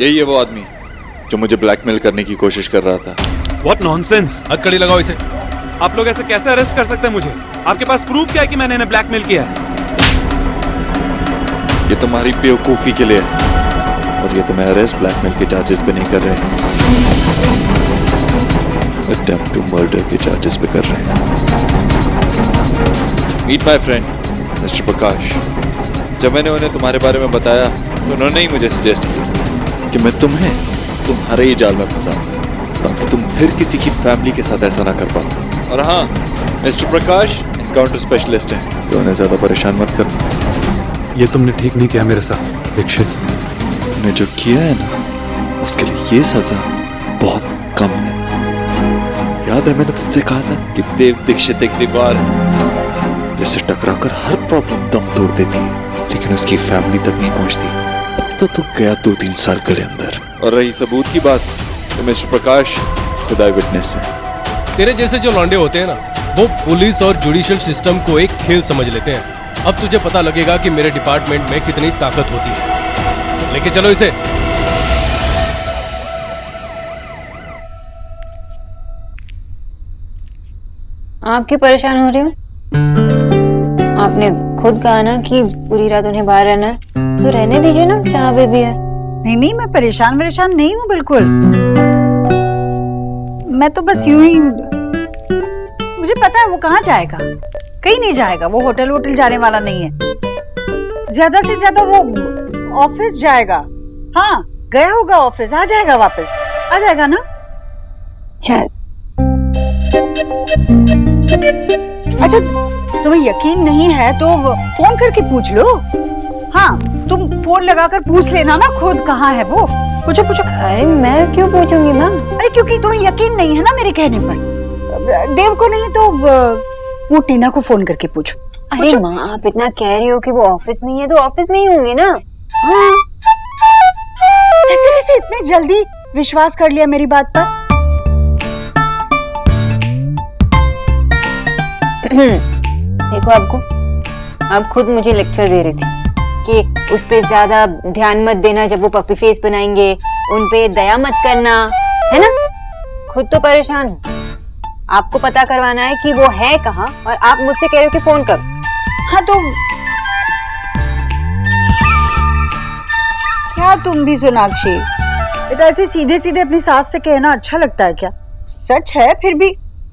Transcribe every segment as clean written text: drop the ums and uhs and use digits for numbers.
यही है वो आदमी जो मुझे ब्लैकमेल करने की कोशिश कर रहा था। What nonsense! हथकड़ी लगाओ इसे। आप लोग ऐसे कैसे अरेस्ट कर सकते हैं मुझे? आपके पास प्रूफ क्या है कि मैंने इन्हें ब्लैकमेल किया है? ये तुम्हारी बेवकूफी के लिए है और ये तुम्हें अरेस्ट ब्लैकमेल के चार्जेस पे नहीं कर रहे, अटेम्प्ट टू मर्डर के चार्जेस पे कर रहे हैं। मीट माय फ्रेंड मिस्टर प्रकाश। जब मैंने उन्हें तुम्हारे बारे में बताया तो उन्होंने ही मुझे सजेस्ट किया कि मैं तुम्हें तुम्हारे ही जाल में फंसा ताकि तुम फिर किसी की फैमिली के साथ ऐसा ना कर पाओ। और हाँ, मिस्टर प्रकाश एनकाउंटर स्पेशलिस्ट है तो उन्हें ज्यादा परेशान मत कर। ये तुमने ठीक नहीं किया मेरे साथ दीक्षित। तुमने जो किया है ना उसके लिए ये सजा बहुत कम है। याद है मैंने तुझसे कहा था कि देव दीक्षित एक दीवार है जिससे टकराकर हर प्रॉब्लम दम तोड़ देती है लेकिन उसकी फैमिली तक नहीं पहुंचती। अब तो तू गया 2-3 सर्कल के अंदर। और रही सबूत की बात तो मिस्टर प्रकाश खुदा विटनेस है। तेरे जैसे जो लौंडे होते हैं ना वो पुलिस और जुडिशियल सिस्टम को एक खेल समझ लेते हैं। अब तुझे पता लगेगा कि मेरे डिपार्टमेंट में कितनी ताकत होती है। लेके चलो इसे। आप क्यों परेशान हो रही हो? आपने खुद कहा ना कि पूरी रात उन्हें बाहर रहना है, तो रहने दीजिए ना जहाँ पे भी है। नहीं नहीं, मैं परेशान नहीं हूँ बिल्कुल। मैं तो बस यूं ही, मुझे पता है वो कहाँ जाएगा। कहीं नहीं जाएगा, वो होटल जाने वाला नहीं है। ज्यादा से ज्यादा वो ऑफिस जाएगा। हाँ, गया होगा ऑफिस, आ जाएगा वापस, आ जाएगा ना शायद। अच्छा, तुम्हें यकीन नहीं है तो फोन करके पूछ लो। हाँ, तुम फोन लगाकर पूछ लेना ना खुद कहाँ है वो। पूछो। अरे मैं क्यों पूछूंगी माँ? अरे क्योंकि तुम्हें यकीन नहीं है ना मेरे कहने पर। देव को नहीं तो वो टीना को फोन करके पूछो। अरे माँ, आप इतना कह रही हो कि वो ऑफिस में ही है तो ऑफिस में ही होंगे ना। हाँ। कैसे इतने जल्दी विश्वास कर लिया मेरी बात पर? देखो, आप खुद मुझे लेक्चर दे रही थी कि उस पे ज्यादा ध्यान मत देना, जब वो पपी फेस बनाएंगे उन पे दया मत करना, है ना? खुद तो परेशान हो। आपको पता करवाना है कि वो है कहाँ और आप मुझसे कह रहे हो कि फोन करो। हाँ तो क्या तुम भी सोनाक्षी, बेटा ऐसे सीधे अपनी सास से कहना अच्छा लगता है क्या? सच है फिर भी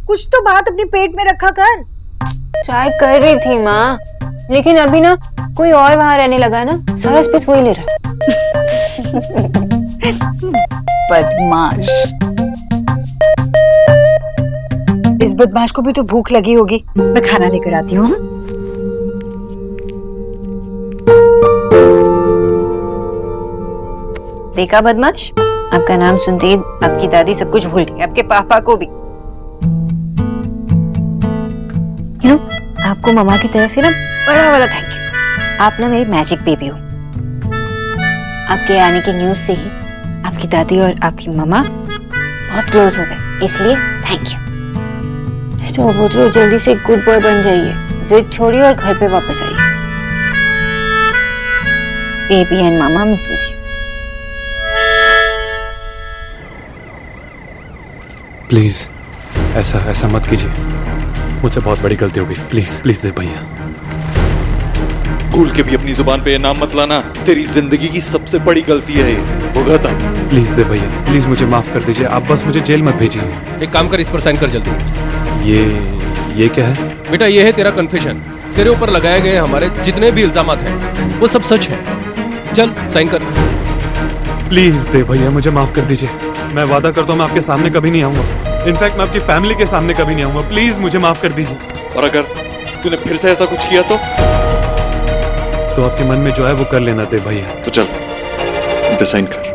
कुछ तो बात अपने पेट में रखा कर। ट्राई कर रही थी माँ, लेकिन अभी ना कोई और वहां रहने लगा ना, सारा स्पेस वही ले रहा। बदमाश। इस बदमाश को भी तो भूख लगी होगी, मैं खाना लेकर आती हूँ। देखा बदमाश, आपका नाम सुनते ही आपकी दादी सब कुछ भूल गई, आपके पापा को भी। यू नो, आपको मम्मा की तरफ से ना बड़ा वाला थैंक यू। आप ना मेरी मैजिक बेबी हो। आपके आने की न्यूज से ही आपकी दादी और आपकी मम्मा बहुत क्लोज हो गए, इसलिए थैंक यू। तो बुद्रू, जल्दी से गुड बॉय बन जाइए, जिद छोड़िए और घर पे वापस आइए। Baby and mama Mrs you. Please ऐसा मत कीजिए, मुझसे बहुत बड़ी गलती हो गई। प्लीज देव भैया। भूल के भी अपनी जुबान पे ये नाम मत लाना, तेरी जिंदगी की सबसे बड़ी गलती है ये। भुगता। प्लीज देव भैया, प्लीज मुझे माफ कर दीजिए। आप बस मुझे जेल मत भेजिए। एक काम कर, इस पर साइन कर जल्दी। ये क्या है? बेटा ये है तेरा कन्फेशन। तेरे ऊपर लगाए गए हमारे जितने भी इल्जामात हैं वो सब सच है। चल साइन कर। प्लीज देव भैया, मुझे माफ कर दीजिए। मैं वादा करता हूँ मैं आपके सामने कभी नहीं आऊंगा। इनफैक्ट मैं आपकी फैमिली के सामने कभी नहीं आऊंगा। प्लीज मुझे माफ कर दीजिए। और अगर तूने फिर से ऐसा कुछ किया तो आपके मन में जो है वो कर लेना देव भैया। तो चल इन पे साइन कर।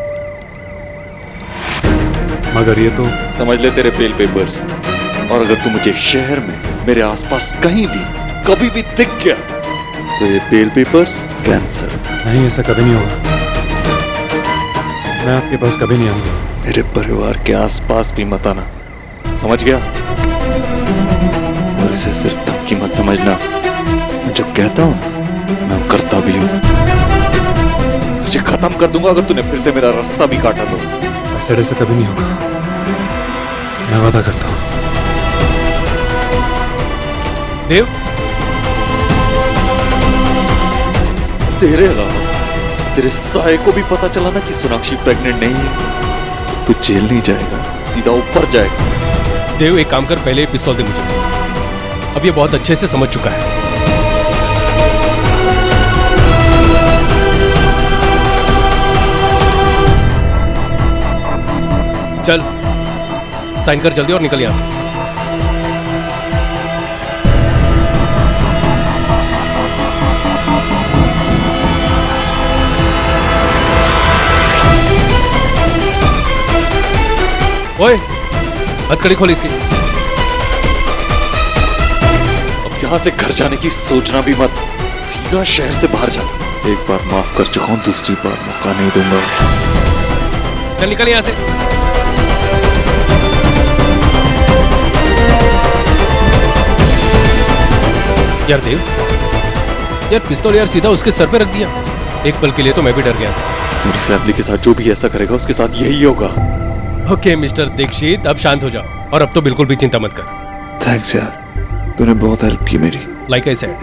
मगर ये तो समझ ले तेरे बेल पेपर्स। और अगर तू मुझे शहर में मेरे आसपास कहीं भी कभी भी दिख गया तो ये बेल पेपर्स कैंसिल। नहीं, ऐसा कभी नहीं होगा। मैं आपके पास कभी नहीं आऊंगा। मेरे परिवार के आसपास भी मत आना, समझ गया? और इसे सिर्फ धमकी मत समझना। मैं जब कहता हूँ मैं करता भी हूँ। तुझे खत्म कर दूंगा अगर तूने फिर से मेरा रास्ता भी काटा तो। ऐसे कभी नहीं होगा, मैं वादा करता हूँ। देव, तेरे अलावा तेरे साए को भी पता चला ना कि सोनाक्षी प्रेग्नेंट नहीं है, तू जेल नहीं जाएगा, सीधा ऊपर जाएगा। देव एक काम कर, पहले ये पिस्तौल दे मुझे। अब ये बहुत अच्छे से समझ चुका है। चल साइन कर जल्दी और निकल यहां से। ओए, हथकड़ी खोल इसकी। अब यहाँ से घर जाने की सोचना भी मत, सीधा शहर से बाहर जा। एक बार माफ कर चुका हूँ, दूसरी बार मौका नहीं दूंगा। चल निकल यहां से। यार देव, यार पिस्तौल यार सीधा उसके सर पे रख दिया। एक पल के लिए तो मैं भी डर गया था। मेरी फैमिली के साथ जो भी ऐसा करेगा उसके साथ यही होगा। ओके मिस्टर दीक्षित, अब शांत हो जाओ और अब तो बिल्कुल भी चिंता मत कर। थैंक्स यार, तूने बहुत हेल्प की मेरी। लाइक आई सेड,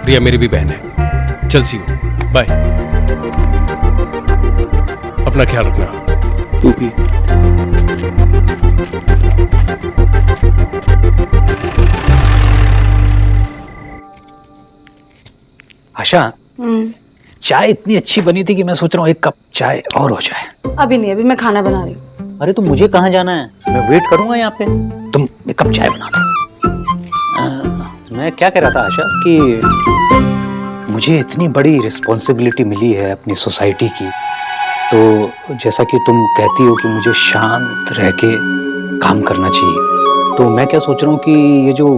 रिया मेरी भी बहन है। चल सी यू, बाय। अपना ख्याल रखना। तू भी। आशा, चाय इतनी अच्छी बनी थी कि मैं सोच रहा हूँ एक कप चाय और हो जाए। अभी नहीं, अभी मैं खाना बना रही हूँ। अरे तो मुझे कहाँ जाना है, मैं वेट करूंगा यहाँ पे। तुम एक कप चाय बना दो। मैं क्या कह रहा था आशा कि मुझे इतनी बड़ी रिस्पॉन्सिबिलिटी मिली है अपनी सोसाइटी की, तो जैसा कि तुम कहती हो कि मुझे शांत रह के काम करना चाहिए, तो मैं क्या सोच रहा हूँ कि ये जो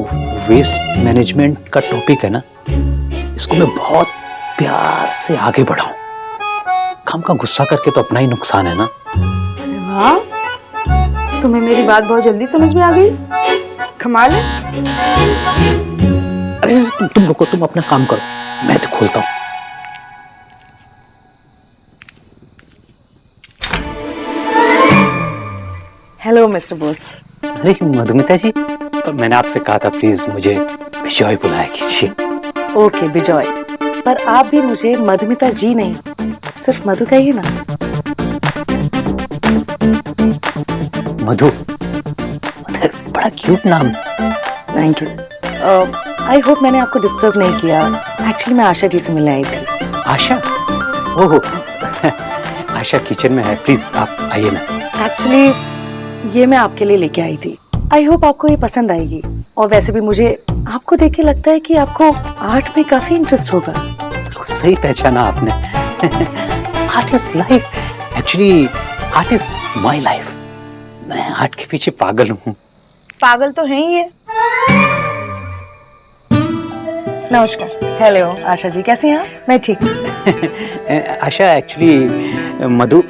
वेस्ट मैनेजमेंट का टॉपिक है ना, इसको मैं बहुत प्यार से आगे बढ़ाऊं। काम का गुस्सा करके तो अपना ही नुकसान है ना। वाह, तुम्हें मेरी बात बहुत जल्दी समझ में आ गई। कमाल है। अरे तुम रुको, तुम अपना काम करो, मैं तो खोलता हूं। Hello mister Bose. अरे मधुमिता जी, तो मैंने आपसे कहा था प्लीज मुझे बिजॉय बुलाया कीजिए। ओके बिजॉय, पर आप भी मुझे मधुमिता जी नहीं, सिर्फ मधु कहिए ना। मधु, बड़ा क्यूट नाम। Thank you. आई होप मैंने आपको डिस्टर्ब नहीं किया। एक्चुअली मैं आशा जी से मिलने आई थी। आशा? ओहो आशा किचन में है, प्लीज आप आइए ना। एक्चुअली ये मैं आपके लिए लेके आई थी। आई होप आपको ये पसंद आएगी। और वैसे भी मुझे आपको देख के लगता है कि आपको आर्ट में काफी इंटरेस्ट होगा। सही पहचाना आपने। Art is life, actually art is my life. मैं आर्ट के पीछे पागल हूँ। पागल तो है ही है। नमस्कार। हेलो आशा जी, कैसी हैं आप? मैं ठीक हूँ। Asha, actually Madhu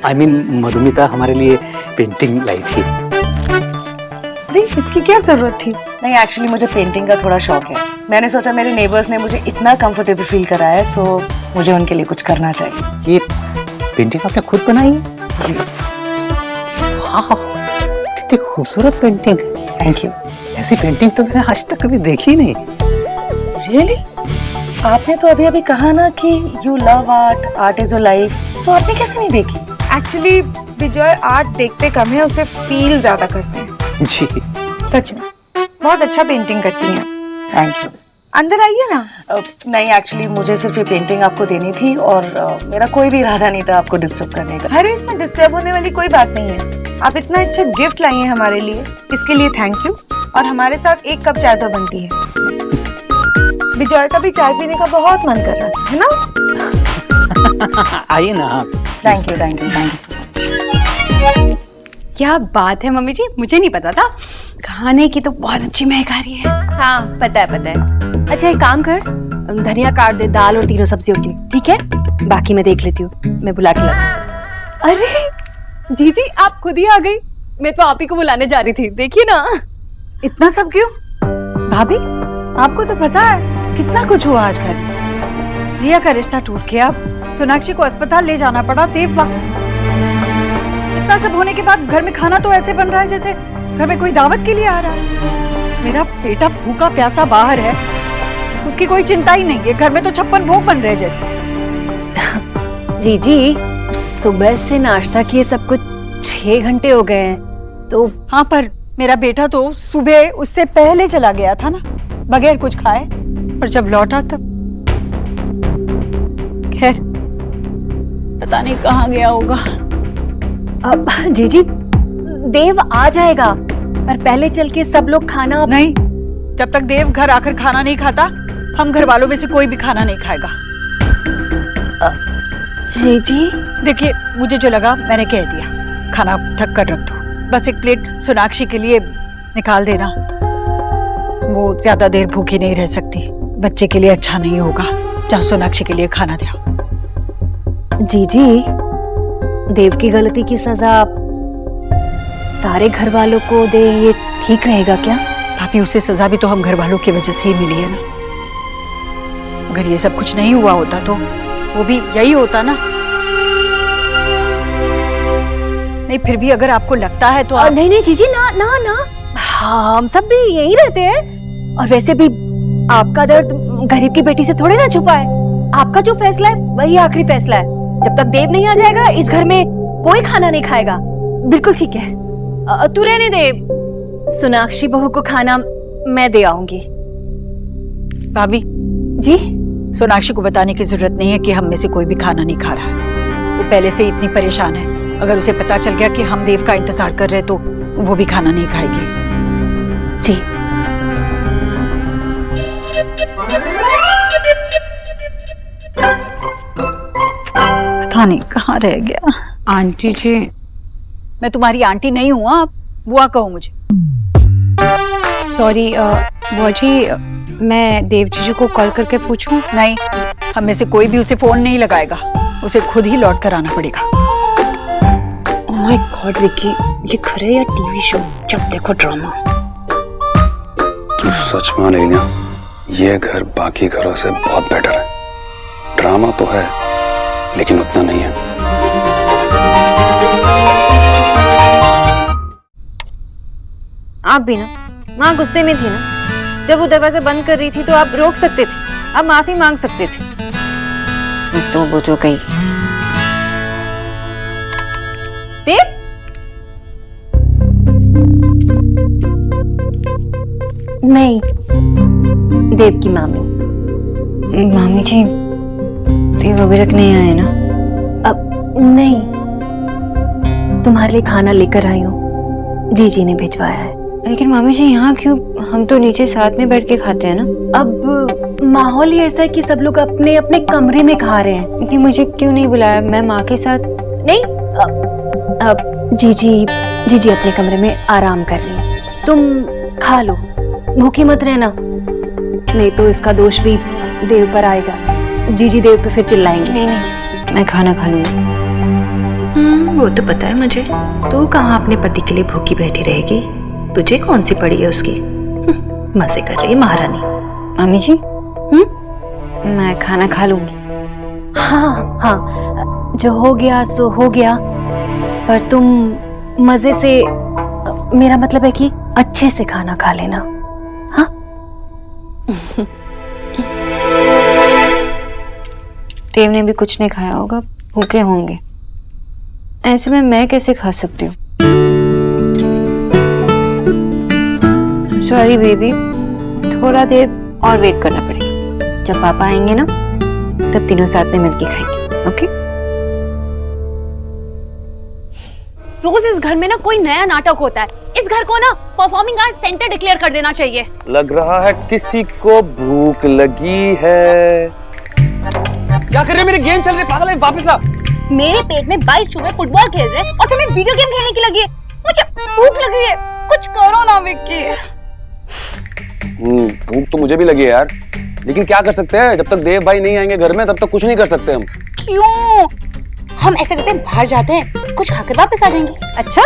I mean Madhumita हमारे लिए पेंटिंग लाई थी। अरे इसकी क्या जरूरत थी? नहीं, एक्चुअली मुझे पेंटिंग का थोड़ा शौक है। मैंने सोचा मेरे नेबर्स ने मुझे इतना कंफर्टेबल फील कराया है, सो मुझे उनके लिए कुछ करना चाहिए। ये पेंटिंग आपने खुद बनाई है? जी। वाह, कितनी खूबसूरत पेंटिंग। Thank you. ऐसी पेंटिंग तो मैंने आज तक कभी देखी नहीं। रियली? आपने तो अभी अभी कहा ना कि you love art, art is your life, so आपने कैसे नहीं देखी? एक्चुअली विजय आर्ट देखते कम है, उसे फील ज्यादा करते हैं। जी सच में बहुत अच्छा पेंटिंग करती हैं। Thank you. अंदर आइए ना। नहीं, एक्चुअली मुझे सिर्फ ये पेंटिंग आपको देनी थी और मेरा कोई भी इरादा नहीं था आपको डिस्टर्ब करने का। अरे इसमें डिस्टर्ब होने वाली कोई बात नहीं है। आप इतना अच्छा गिफ्ट लाई हैं हमारे लिए, इसके लिए थैंक यू। और हमारे साथ एक कप चाय तो बनती है। विजय का भी चाय पीने का बहुत मन कर रहा था, है ना? आइए ना आप। Thank you, thank you, thank you so much. क्या बात है मम्मी जी, मुझे नहीं पता था। खाने की तो बहुत अच्छी महक आ रही है। हाँ पता है पता है। अच्छा एक काम कर, धनिया काट दे दाल और तीनों सब्जियों की, ठीक है? बाकी मैं देख लेती हूँ, मैं बुला के लाती हूँ। अरे जीजी आप खुद ही आ गई, मैं तो आप ही को बुलाने जा रही थी। देखिए ना। इतना सब क्यों? भाभी आपको तो पता है कितना कुछ हुआ आज घर। रिया का रिश्ता टूट गया, सोनाक्षी को अस्पताल ले जाना पड़ा देव। इतना सब होने के बाद घर में खाना तो ऐसे बन रहा है जैसे घर में कोई दावत के लिए आ रहा है। मेरा बेटा भूखा प्यासा बाहर है, उसकी कोई चिंता ही नहीं है। घर में तो 56 भोग बन रहे जैसे। जीजी, सुबह से नाश्ता किए सब कुछ 6 घंटे हो गए हैं तो। हाँ, पर मेरा बेटा तो सुबह उससे पहले चला गया था ना, बगैर कुछ खाए, और जब लौटा तब खैर पता नहीं कहाँ गया होगा। जीजी, देव आ जाएगा, पर पहले चल के सब लोग खाना। नहीं, जब तक देव घर आकर खाना नहीं खाता, हम घर वालों में से कोई भी खाना नहीं खाएगा। जीजी, देखिए, मुझे जो लगा मैंने कह दिया। खाना ढक कर रख दो, बस एक प्लेट सोनाक्षी के लिए निकाल देना। वो ज्यादा देर भूखी नहीं रह सकती, बच्चे के लिए अच्छा नहीं होगा। जाओ सोनाक्षी के लिए खाना दो। जीजी, देव की गलती की सजा सारे घर वालों को दे, ये ठीक रहेगा क्या? भाभी, उसे सजा भी तो हम घर वालों की वजह से ही मिली है ना। अगर ये सब कुछ नहीं हुआ होता तो वो भी यही होता ना। नहीं, फिर भी अगर आपको लगता है तो आप... नहीं जीजी, ना ना ना, हाँ, हम सब भी यही रहते हैं। और वैसे भी आपका दर्द गरीब की बेटी से थोड़े ना छुपा है। आपका जो फैसला है वही आखिरी फैसला है। जब तक देव नहीं आ जाएगा, इस घर में कोई खाना नहीं खाएगा। बिल्कुल ठीक है, तू रहने दे। सोनाक्षी बहू को खाना मैं दे आऊंगी। भाभी जी, सोनाक्षी को बताने की जरूरत नहीं है कि हम में से कोई भी खाना नहीं खा रहा है। वो पहले से इतनी परेशान है। अगर उसे पता चल गया कि हम देव का इंतजार कर रहे हैं तो वो भी खाना नहीं खाएगी। जी, पता नहीं कहाँ रह गया। आंटी जी, मैं तुम्हारी आंटी नहीं हूँ, आप बुआ कहो मुझे। सॉरी बुआ जी, मैं देव जीजू को कॉल करके पूछूं? नहीं, हम में से कोई भी उसे फोन नहीं लगाएगा। उसे खुद ही लौट कर आना पड़ेगा। ओह माय गॉड विक्की, ये घर है या टीवी शो? जब देखो ड्रामा। तू सच मान रही ना, ये घर बाकी घरों से बहुत बेटर है। ड्रामा तो है लेकिन उतना नहीं है। आप भी ना, माँ गुस्से में थी ना। जब वो दरवाजा बंद कर रही थी तो आप रोक सकते थे, आप माफी मांग सकते थे। बस तो वो जो कही। देव, नहीं, देव की मामी। मामी जी, देव अभी तक नहीं आए ना? अब नहीं, तुम्हारे लिए खाना लेकर आई हूँ, जीजी ने भिजवाया है। लेकिन मामी जी यहाँ क्यों? हम तो नीचे साथ में बैठ के खाते हैं ना। अब माहौल ही ऐसा है कि सब लोग अपने अपने कमरे में खा रहे हैं। लेकिन मुझे क्यों नहीं बुलाया? मैं माँ के साथ नहीं। अब जीजी अपने कमरे में आराम कर रही है, तुम खा लो, भूखी मत रहना, नहीं तो इसका दोष भी देव पर आएगा। जीजी देव पे फिर चिल्लाएंगे। नहीं नहीं, मैं खाना खा लूंगी। वो तो पता है मुझे, तू कहाँ अपने पति के लिए भूखी बैठी रहेगी? तुझे कौन सी पड़ी है उसकी? मजे कर रही है महारानी। मामी जी, मैं खाना खा लूंगी। हाँ हाँ, जो हो गया सो हो गया, पर तुम मजे से, मेरा मतलब है कि अच्छे से खाना खा लेना। हाँ देव ने भी कुछ नहीं खाया होगा, भूखे होंगे। ऐसे में मैं कैसे खा सकती हूँ? सॉरी बेबी, थोड़ा देर और वेट करना पड़ेगा। जब पापा आएंगे ना, तब तीनों साथ में मिलके खाएंगे। ओके? रोज इस घर में ना कोई नया नाटक होता है। इस घर को ना परफॉर्मिंग आर्ट सेंटर डिक्लेयर कर देना चाहिए। लग रहा है किसी को भूख लगी है। क्या कर रहे हैं? मेरे गेम चल रहे, पागल है, वापस आ। मेरे पेट में 22 चूहे फुटबॉल खेल रहे हैं और तुम्हें वीडियो गेम खेलने की लगी है। मुझे भूख लग रही है, कुछ करो ना विक्की। भूख तो मुझे भी लगी है यार, लेकिन क्या कर सकते हैं? जब तक देव भाई नहीं आएंगे घर में तब तक कुछ नहीं कर सकते हम। क्यों? हम ऐसे करते हैं, बाहर जाते हैं, कुछ खाकर वापस आ जाएंगे। अच्छा,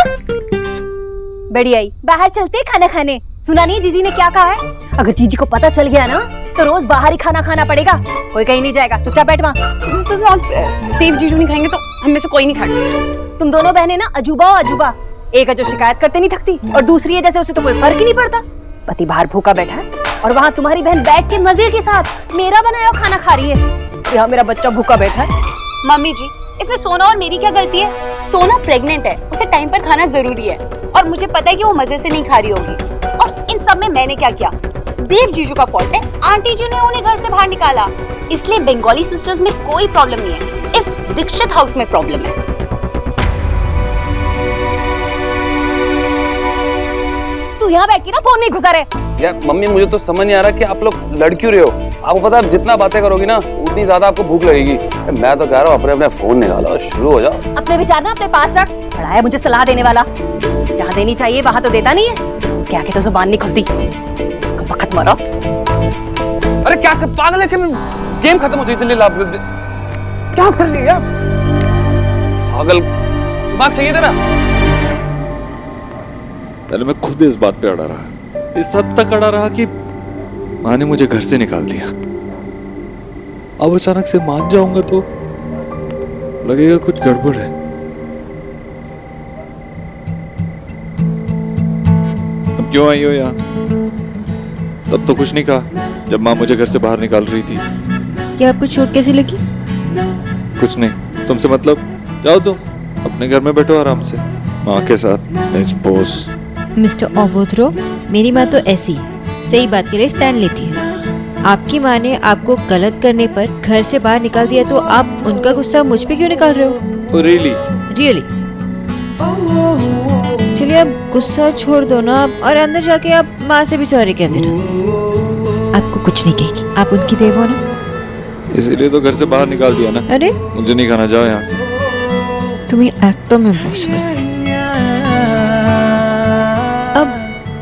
बढ़िया ही, बाहर चलते हैं खाना खाने। सुना नहीं जीजी ने क्या कहा है? अगर जीजी को पता चल गया ना तो रोज बाहर ही खाना खाना पड़ेगा, कोई कहीं नहीं जाएगा, चुपचाप बैठ वहाँ। This is not fair. Dev जीजू नहीं खाएंगे तो हम में से कोई नहीं खाएगा। तुम दोनों बहनें ना अजूबा हो अजूबा। एक है जो शिकायत करते नहीं थकती और दूसरी है जैसे उसे तो कोई फर्क ही नहीं पड़ता। पति बाहर भूखा बैठा है और वहाँ तुम्हारी बहन बैठ के मजे के साथ मेरा बनाया खाना खा रही है। यहाँ मेरा बच्चा भूखा बैठा है। मम्मी जी, इसमें सोना और मेरी क्या गलती है? सोना प्रेग्नेंट है, उसे टाइम पर खाना जरूरी है और मुझे पता है कि वो मजे से नहीं खा रही होगी। और इन सब में मैंने क्या किया? देव जीजू का फॉल्ट है, आंटी जी ने उन्हें घर से बाहर निकाला। इसलिए बंगाली सिस्टर्स में कोई प्रॉब्लम नहीं है, इस दीक्षित हाउस में प्रॉब्लम है। तू यहाँ बैठ के ना फोन नहीं घुसा रहे। यार मम्मी, मुझे तो समझ नहीं आ रहा कि आप लोग लड़ क्यों रहे हो। आपको पता है जितना बातें करोगी ना उतनी ज्यादा आपको भूख लगेगी। मैं तो कह रहा हूँ अपने अपने फोन निकालो और शुरू हो जाओ। अपने विचार ना अपने पास रख। बड़ा है मुझे सलाह देने वाला, जहाँ देनी चाहिए वहाँ तो देता नहीं है, उसके आगे तो जुबान नहीं खुलती। वक्त मरो। अरे क्या पागल है कि गेम खत्म होती चलिए लाभ क्या कर लिया पागल, दिमाग सही है तेरा। पहले मैं खुद इस बात पे अड़ा रहा, इस हद तक अड़ा रहा कि माँ ने मुझे घर से निकाल दिया। अब अचानक से मान जाऊंगा तो लगेगा कुछ गड़बड़ है। अब क्यों आई हो यहाँ? तब तो कुछ नहीं कहा जब माँ मुझे घर से बाहर निकाल रही थी। क्या आपको चोट कैसी लगी? कुछ नहीं, तुमसे मतलब। जाओ तुम अपने घर में बैठो आराम से माँ के साथ। मिस बोस। मिस्टर ओबोथ्रो, मेरी माँ तो ऐसी सही बात के लिए स्टैंड लेती है। आपकी माँ ने आपको गलत करने पर घर से बाहर निकाल दिया तो आप उनका गुस्सा मुझ पे क्यों निकाल रहे हो? रियली? रियली? चलिए अब गुस्सा छोड़ दो ना और अंदर जाके आप माँ से भी सॉरी कह देना। आपको कुछ नहीं कहेगी, आप उनकी देव हो ना। इसीलिए तो घर से बाहर निकाल दिया ना। अरे मुझे नहीं खाना, जाओ यहाँ से। तुम्हें एक्टों में पॉसिबल। अब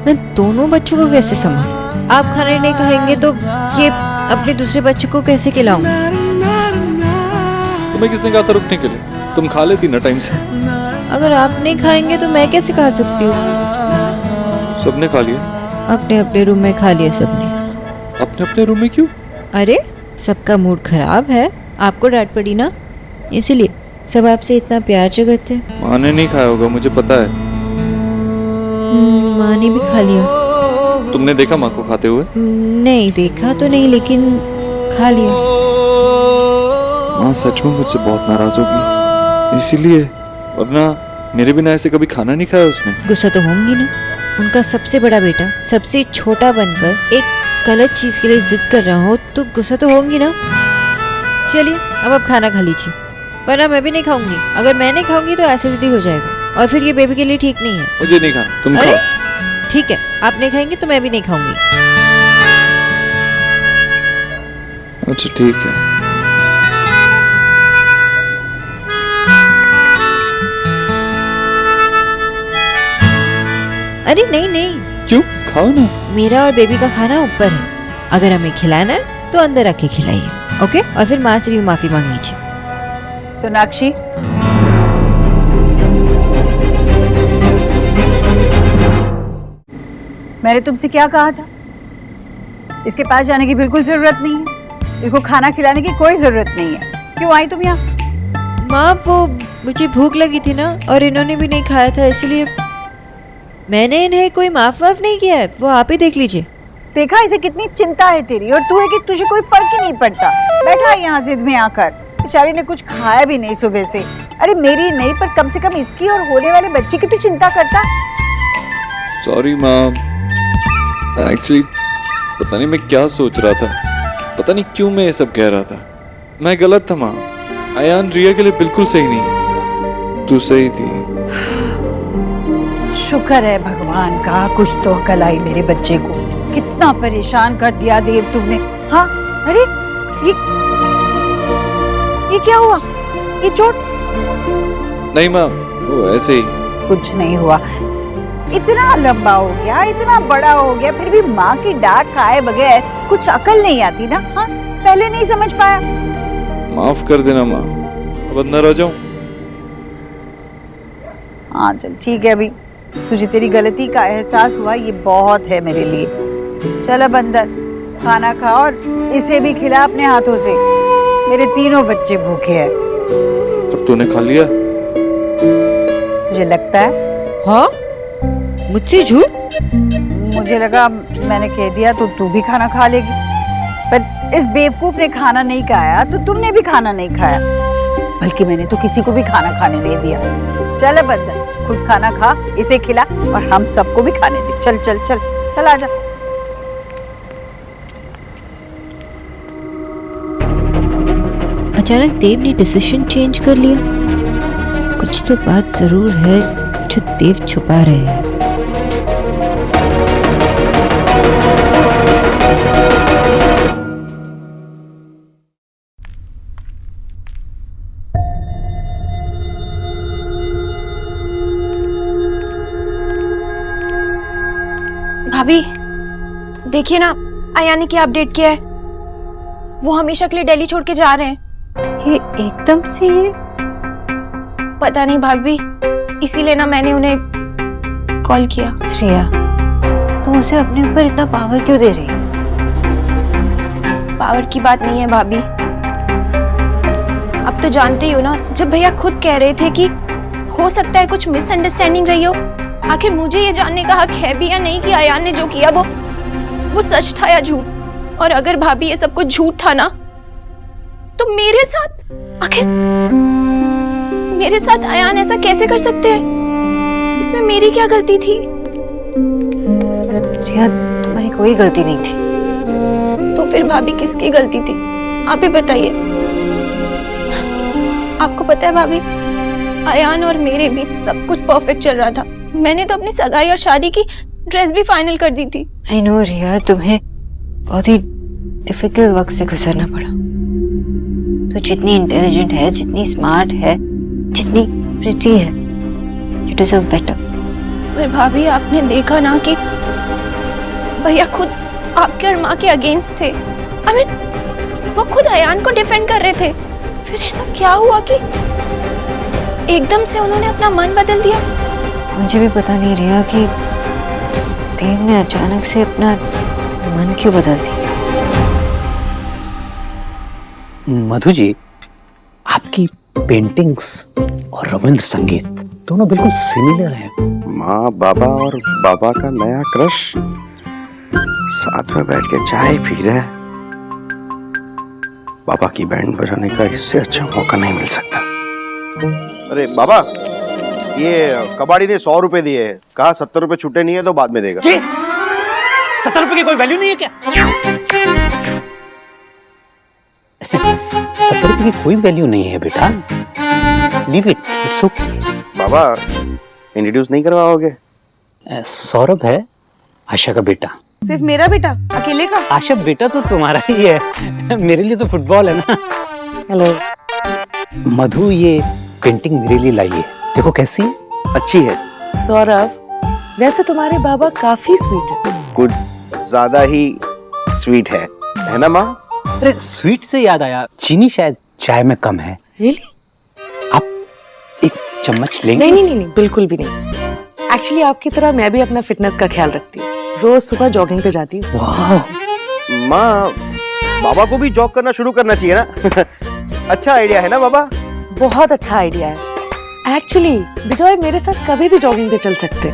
मैं दोनों बच्चों को कैसे संभालूं? आप खाना नहीं खाएंगे तो ये अपने दूसरे बच्चे को कैसे खिलाऊं? तुम्हें किसने कहा था रुकने के लिए? तुम खा लेती ना टाइम से। अगर आप नहीं खाएंगे तो मैं कैसे खा सकती हूँ? सबने खा लिया। अपने अपने रूम में खा लिया सबने। अपने अपने रूम में क्यों? अरे सबका मूड खराब है, आपको डांट पड़ी ना, इसीलिए सब आपसे इतना प्यार जताते हैं। माँ ने नहीं खाया होगा, मुझे पता है। माँ ने भी खा लिया। तुमने देखा माँ को खाते हुए? नहीं देखा तो नहीं, लेकिन खा लिया। माँ सच में मुझसे बहुत नाराज होगी इसीलिए, वरना मेरे बिना ऐसे कभी खाना नहीं खाया उसने। गुस्सा तो होंगी ना, उनका सबसे बड़ा बेटा सबसे छोटा बनकर एक गलत चीज के लिए जिद कर रहा हो तो गुस्सा तो होंगी ना। चलिए अब आप खाना खा लीजिए, वरना मैं भी नहीं खाऊंगी। अगर मैं नहीं खाऊंगी तो एसिडिटी हो जाएगा और फिर ये बेबी के लिए ठीक नहीं है। मुझे नहीं खाना, तुम खाओ। ठीक है, आप नहीं खाएंगे तो मैं भी नहीं खाऊंगी। अच्छा ठीक है। अरे नहीं नहीं। क्यों? खाओ ना। मेरा और बेबी का खाना ऊपर है, अगर हमें खिलाना है तो अंदर आके खिलाइए, ओके? और फिर माँ से भी माफी मांग लीजिए। सोनाक्षी, मैंने तुमसे क्या कहा था? इसके पास जाने की बिल्कुल जरूरत नहीं है, इसको खाना खिलाने की कोई जरूरत नहीं है। क्यों आई तुम यहाँ? माँ वो मुझे भूख लगी थी ना और इन्होंने भी नहीं खाया था, इसलिए मैंने इन्हें कोई माफ नहीं किया है, वो आप ही देख लीजिए। देखा इसे कितनी चिंता है तेरी, और तू है कि तुझे कोई फर्क ही नहीं पड़ता। बैठा है यहाँ जिद में आकर, बेचारी ने कुछ खाया भी नहीं सुबह से। अरे मेरी नहीं, पर कम से कम इसकी और होने वाले बच्चे की तू चिंता करता। सॉरी माँ, एक्चुअली पता नहीं मैं क्या सोच रहा था, पता नहीं क्यों मैं ये सब कह रहा था। मैं गलत था माँ, अयान रिया के लिए बिल्कुल सही नहीं है, तू सही थी। शुक्र है भगवान का कुछ तो अकल आई मेरे बच्चे को। कितना परेशान कर दिया देव तुमने। हाँ अरे ये क्या हुआ? ये चोट? नहीं माँ, वो ऐसे ही। कुछ नहीं हुआ। इतना लंबा हो गया, इतना बड़ा हो गया, फिर भी माँ की डांट खाए बगैर कुछ अकल नहीं आती ना? हाँ पहले नहीं समझ पाया। माफ कर देना माँ, अब अंदर आ जाऊं? हाँ चल ठीक है, अभी तुझे तेरी गलती का एहसास हुआ, ये बहुत है मेरे लिए। चल अब अंदर खाना खा और इसे भी खिला अपने हाथों से। मेरे तीनों बच्चे भूखे हैं। और तूने खा लिया? मुझे लगता है। हाँ, मुझसे झूठ? मुझे लगा मैंने कह दिया तो तू भी खाना खा लेगी, पर इस बेवकूफ ने खाना नहीं खाया तो तुमने भी खाना नहीं खाया, बल्कि मैंने तो किसी को भी खाना खाने नहीं दिया। चल अब अंदर खुद खाना खा, इसे खिला और हम सबको भी खाने दे। चल चल चल चल आजा। अचानक देव ने डिसीजन चेंज कर लिया। कुछ तो बात जरूर है जो देव छुपा रहे हैं। भाभी देखिए ना, आया ने क्या अपडेट किया है। वो हमेशा के लिए दिल्ली छोड़ के जा रहे हैं। ये एकदम से ये पता नहीं भाभी, इसीलिए ना मैंने उन्हें कॉल किया। श्रेया, तुम उसे अपने ऊपर इतना पावर क्यों दे रही हो? पावर की बात नहीं है भाभी, अब तो जानते ही हो ना, जब भैया खुद कह रहे थे कि हो सकता है कुछ मिसअंडरस्टैंडिंग रही हो, आखिर मुझे ये जानने का हक है भी या नहीं कि आयान ने जो किया वो सच था या झूठ। और अगर भाभी ये सब कुछ झूठ था ना, तो मेरे साथ आयान ऐसा कैसे कर सकते हैं? इसमें मेरी क्या गलती थी? रिया, तुम्हारी कोई गलती नहीं थी। तो फिर भाभी किसकी गलती थी? आप ही बताइए। आपको पता है भाभी, आयान और मेरे बीच सब कुछ परफेक्ट चल रहा था। मैंने तो अपनी सगाई और शादी की ड्रेस भी फाइनल कर दी थी। आई नो रिया, तुम्हें बहुत ही डिफिकल्ट वक्त से गुजरना पड़ा। तो जितनी इंटेलिजेंट है, जितनी स्मार्ट है, जितनी प्रिटी है, यू डिजर्व बेटर। पर भाभी आपने देखा ना कि भैया खुद आपके और माँ के अगेंस्ट थे। I mean, वो खुद आयान को डिफेंड कर रहे थे। फिर ऐसा क्या हुआ कि एकदम से उन्होंने अपना मन बदल दिया? मुझे भी पता नहीं रिया कि देव ने अचानक से अपना मन क्यों बदल दिया। मधु जी, आपकी पेंटिंग्स और रविंद्र संगीत दोनों बिल्कुल सिमिलर हैं। माँ, बाबा और बाबा का नया क्रश साथ में बैठ के चाय पी रहे हैं। बाबा की बैंड बजाने का इससे अच्छा मौका नहीं मिल सकता। अरे बाबा, ये कबाड़ी ने 100 रुपए दिए हैं, कहा 70 रुपए छूटे नहीं है तो बाद में देगा। 70 रुपए की कोई वैल्यू नहीं है क्या? 70 रुपए की कोई वैल्यू नहीं है बेटा। Leave it, it's okay. Baba, introduce नहीं करवाओगे? सौरभ है, आशा का बेटा। सिर्फ मेरा बेटा अकेले का? आशा बेटा तो तुम्हारा ही है, मेरे लिए तो फुटबॉल है ना। हेलो मधु, ये पेंटिंग मेरे लिए लाई है, देखो कैसी है। अच्छी है। सौरभ, वैसे तुम्हारे बाबा काफी स्वीट है। कुछ ज्यादा ही स्वीट है ना माँ? अरे स्वीट से याद आया, चीनी शायद चाय में कम है। रियली? आप एक चम्मच लेंगे? नहीं, बिल्कुल भी नहीं। एक्चुअली आपकी तरह मैं भी अपना फिटनेस का ख्याल रखती हूँ। रोज सुबह जॉगिंग पे जाती हूँ। माँ, बाबा को भी जॉग करना शुरू करना चाहिए ना। अच्छा आइडिया है ना बाबा? बहुत अच्छा आइडिया है। एक्चुअली विजय मेरे साथ कभी भी जॉगिंग पे चल सकते।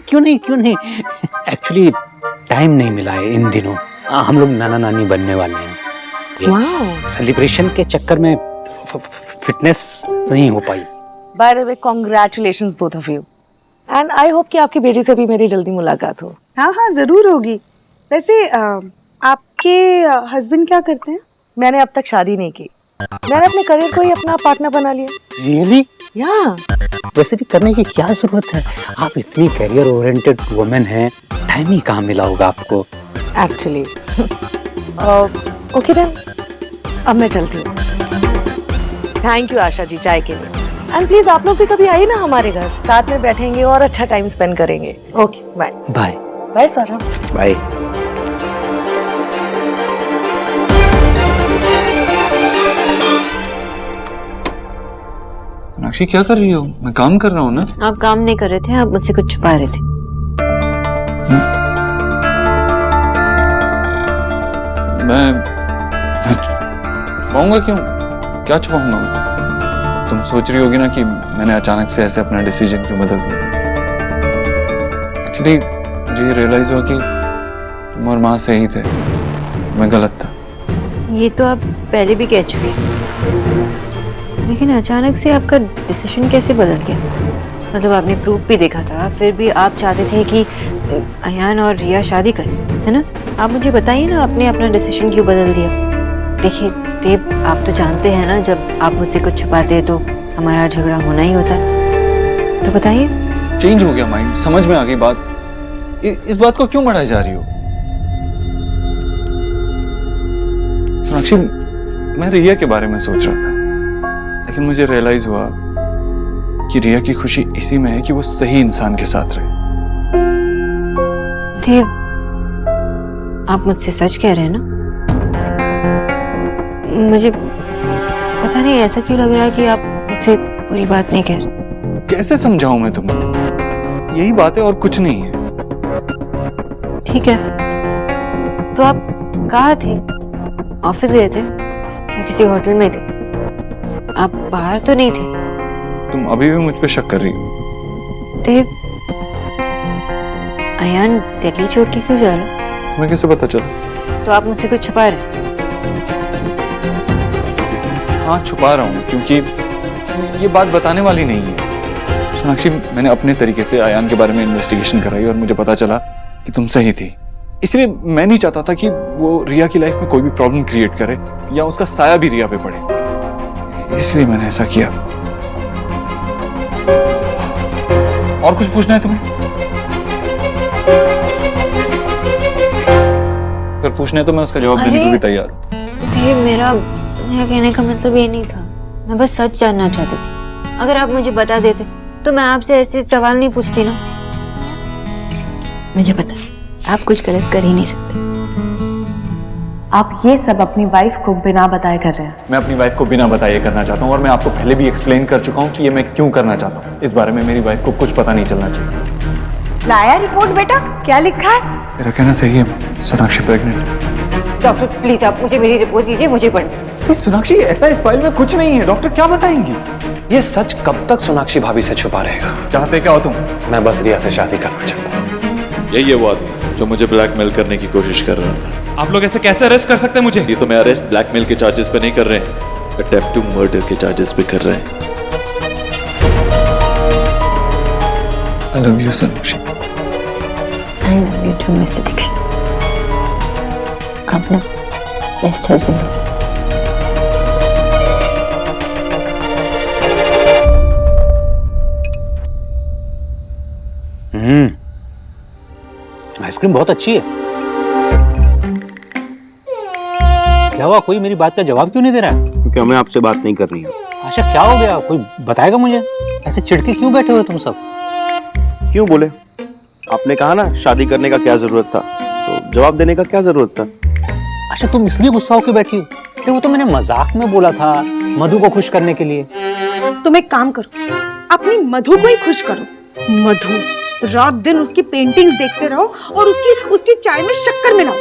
क्यों नहीं। एक्चुअली टाइम नहीं मिला है इन दिनों। हम लोग नाना नानी बनने वाले हैं। सेलिब्रेशन के चक्कर में फिटनेस नहीं हो पाई। By the way, congratulations both of you, and I hope कि आपकी बेटी से भी मेरी जल्दी मुलाकात हो। हाँ, जरूर होगी। वैसे आपके हस्बैंड क्या करते हैं? मैंने अब तक शादी नहीं की। मैंने अपने करियर को ही अपना पार्टनर बना लिया। रियली? या वैसे भी करने की क्या जरूरत है, आप इतनी करियर ओरिएंटेड वुमेन हैं, टाइम ही कहाँ मिला होगा आपको। एक्चुअली ओके देन, अब मैं चलती हूँ। थैंक यू आशा जी चाय के लिए। एंड प्लीज आप लोग भी कभी आइए ना हमारे घर, साथ में बैठेंगे और अच्छा टाइम स्पेंड करेंगे। Okay, bye bye. Bye Saurabh. Bye. Sonakshi क्या कर रही हो? मैं काम कर रहा हूँ ना। आप काम नहीं कर रहे थे, आप मुझसे कुछ छुपा रहे थे। मैं छुपाऊंगा क्यों? क्या छुपाऊंगा मैं? तुम सोच रही होगी ना कि मैंने अचानक से ऐसे अपना डिसीजन क्यों बदल दिया। एक्चुअली मुझे ये रियलाइज हुआ कि तुम और माँ सही थे, मैं गलत था। ये तो आप पहले भी कह चुके, लेकिन अचानक से आपका डिसीजन कैसे बदल गया? मतलब आपने प्रूफ भी देखा था, फिर भी आप चाहते थे कि अयान और रिया शादी करें, है ना? आप मुझे बताइए ना, आपने अपना डिसीजन क्यों बदल दिया? देखिए देव, आप तो जानते हैं ना, जब आप मुझसे कुछ छुपाते हैं तो हमारा झगड़ा होना ही होता है। तो बताइए। चेंज हो गया माइंड, समझ में आ गई बात। इस बात को क्यों बढ़ाई जा रही हो? सोनाक्षी, मैं रिया के बारे में सोच रहा था, लेकिन मुझे रियलाइज हुआ कि रिया की खुशी इसी में है कि वो सही इंसान के साथ रहे। देव, आप मुझसे सच कह रहे हैं ना? मुझे पता नहीं ऐसा क्यों लग रहा है कि आप मुझसे पूरी बात नहीं कह रहे। कैसे समझाऊं मैं तुम्हें? यही बात है और कुछ नहीं है। ठीक है, तो आप कहाँ थे? ऑफिस गए थे या किसी होटल में थे? आप बाहर तो नहीं थे? तुम अभी भी मुझ पे शक कर रही हो? देव, अयान दिल्ली छोड़ के क्यों जा रहा? तुम्हें कैसे पता चला? तो आप मुझसे कुछ छुपा रहे? हाँ, छुपा रहा हूँ क्योंकि ये बात बताने वाली नहीं है। सोनाक्षी, मैंने अपने तरीके से अयान के बारे में इन्वेस्टिगेशन कराई और मुझे पता चला कि तुम सही थी। इसलिए मैं नहीं चाहता था कि वो रिया की लाइफ में कोई भी प्रॉब्लम क्रिएट करे या उसका साया भी रिया पे पड़े, इसलिए मैंने ऐसा किया। और कुछ पूछना है तुम्हें? अगर पूछना है तो मैं उसका जवाब देने को भी तैयार हूँ। देव, मेरा कहने का मतलब ये नहीं था, मैं बस सच जानना चाहती थी। अगर आप मुझे बता देते तो मैं आपसे ऐसे सवाल नहीं पूछती ना। मुझे पता है आप कुछ गलत कर ही नहीं सकते। आप ये सब अपनी वाइफ को बिना बताए कर रहे हैं। मैं अपनी वाइफ को बिना बताए करना चाहता हूँ और मैं आपको पहले भी एक्सप्लेन कर चुका हूँ कि ये मैं क्यों करना चाहता हूँ। इस बारे में मेरी वाइफ को कुछ पता नहीं चलना चाहिए। लाया रिपोर्ट बेटा, क्या लिखा है? मेरा कहना सही है, सोनाक्षी प्रेग्नेंट। डॉक्टर प्लीज आप मुझे मेरी रिपोर्ट दीजिए, मुझे पढ़ना। सोनाक्षी, ऐसा इस फाइल में कुछ नहीं है। डॉक्टर क्या बताएंगी? ये सच कब तक सोनाक्षी भाभी से छुपा रहेगा? चाहते क्या हो तुम? मैं बस रिया से शादी करना चाहता हूँ। यही है वो आदमी जो मुझे ब्लैकमेल करने की कोशिश कर रहा था। आप लोग ऐसे कैसे अरेस्ट कर सकते हैं मुझे? ये तो मैं अरेस्ट ब्लैकमेल के चार्जेस पे नहीं कर रहे हैं, अटेम्प्ट टू मर्डर के चार्जेस पे कर रहे हैं। I love you, Sonakshi. I love you too, Mr. Dixit. आप ना बेस्ट हस्बैंड हो। आइसक्रीम बहुत अच्छी है। क्या हुआ, कोई मेरी बात का जवाब क्यों नहीं दे रहा है? क्योंकि हमें आपसे बात नहीं करनी है। आशा, क्या हो गया? कोई बताएगा मुझे? ऐसे चिढ़के क्यों बैठे हुए तुम सब? क्यों बोले? आपने कहा ना शादी करने का क्या जरूरत था, तो जवाब देने का क्या जरूरत था? अच्छा, तुम इसलिए गुस्सा होकर बैठी हो? वो तो मैंने मजाक में बोला था, मधु को खुश करने के लिए। तुम एक काम करो, अपनी मधु को ही खुश करो। मधु, रात दिन उसकी पेंटिंग्स देखते रहो और उसकी चाय में शक्कर मिलाओ।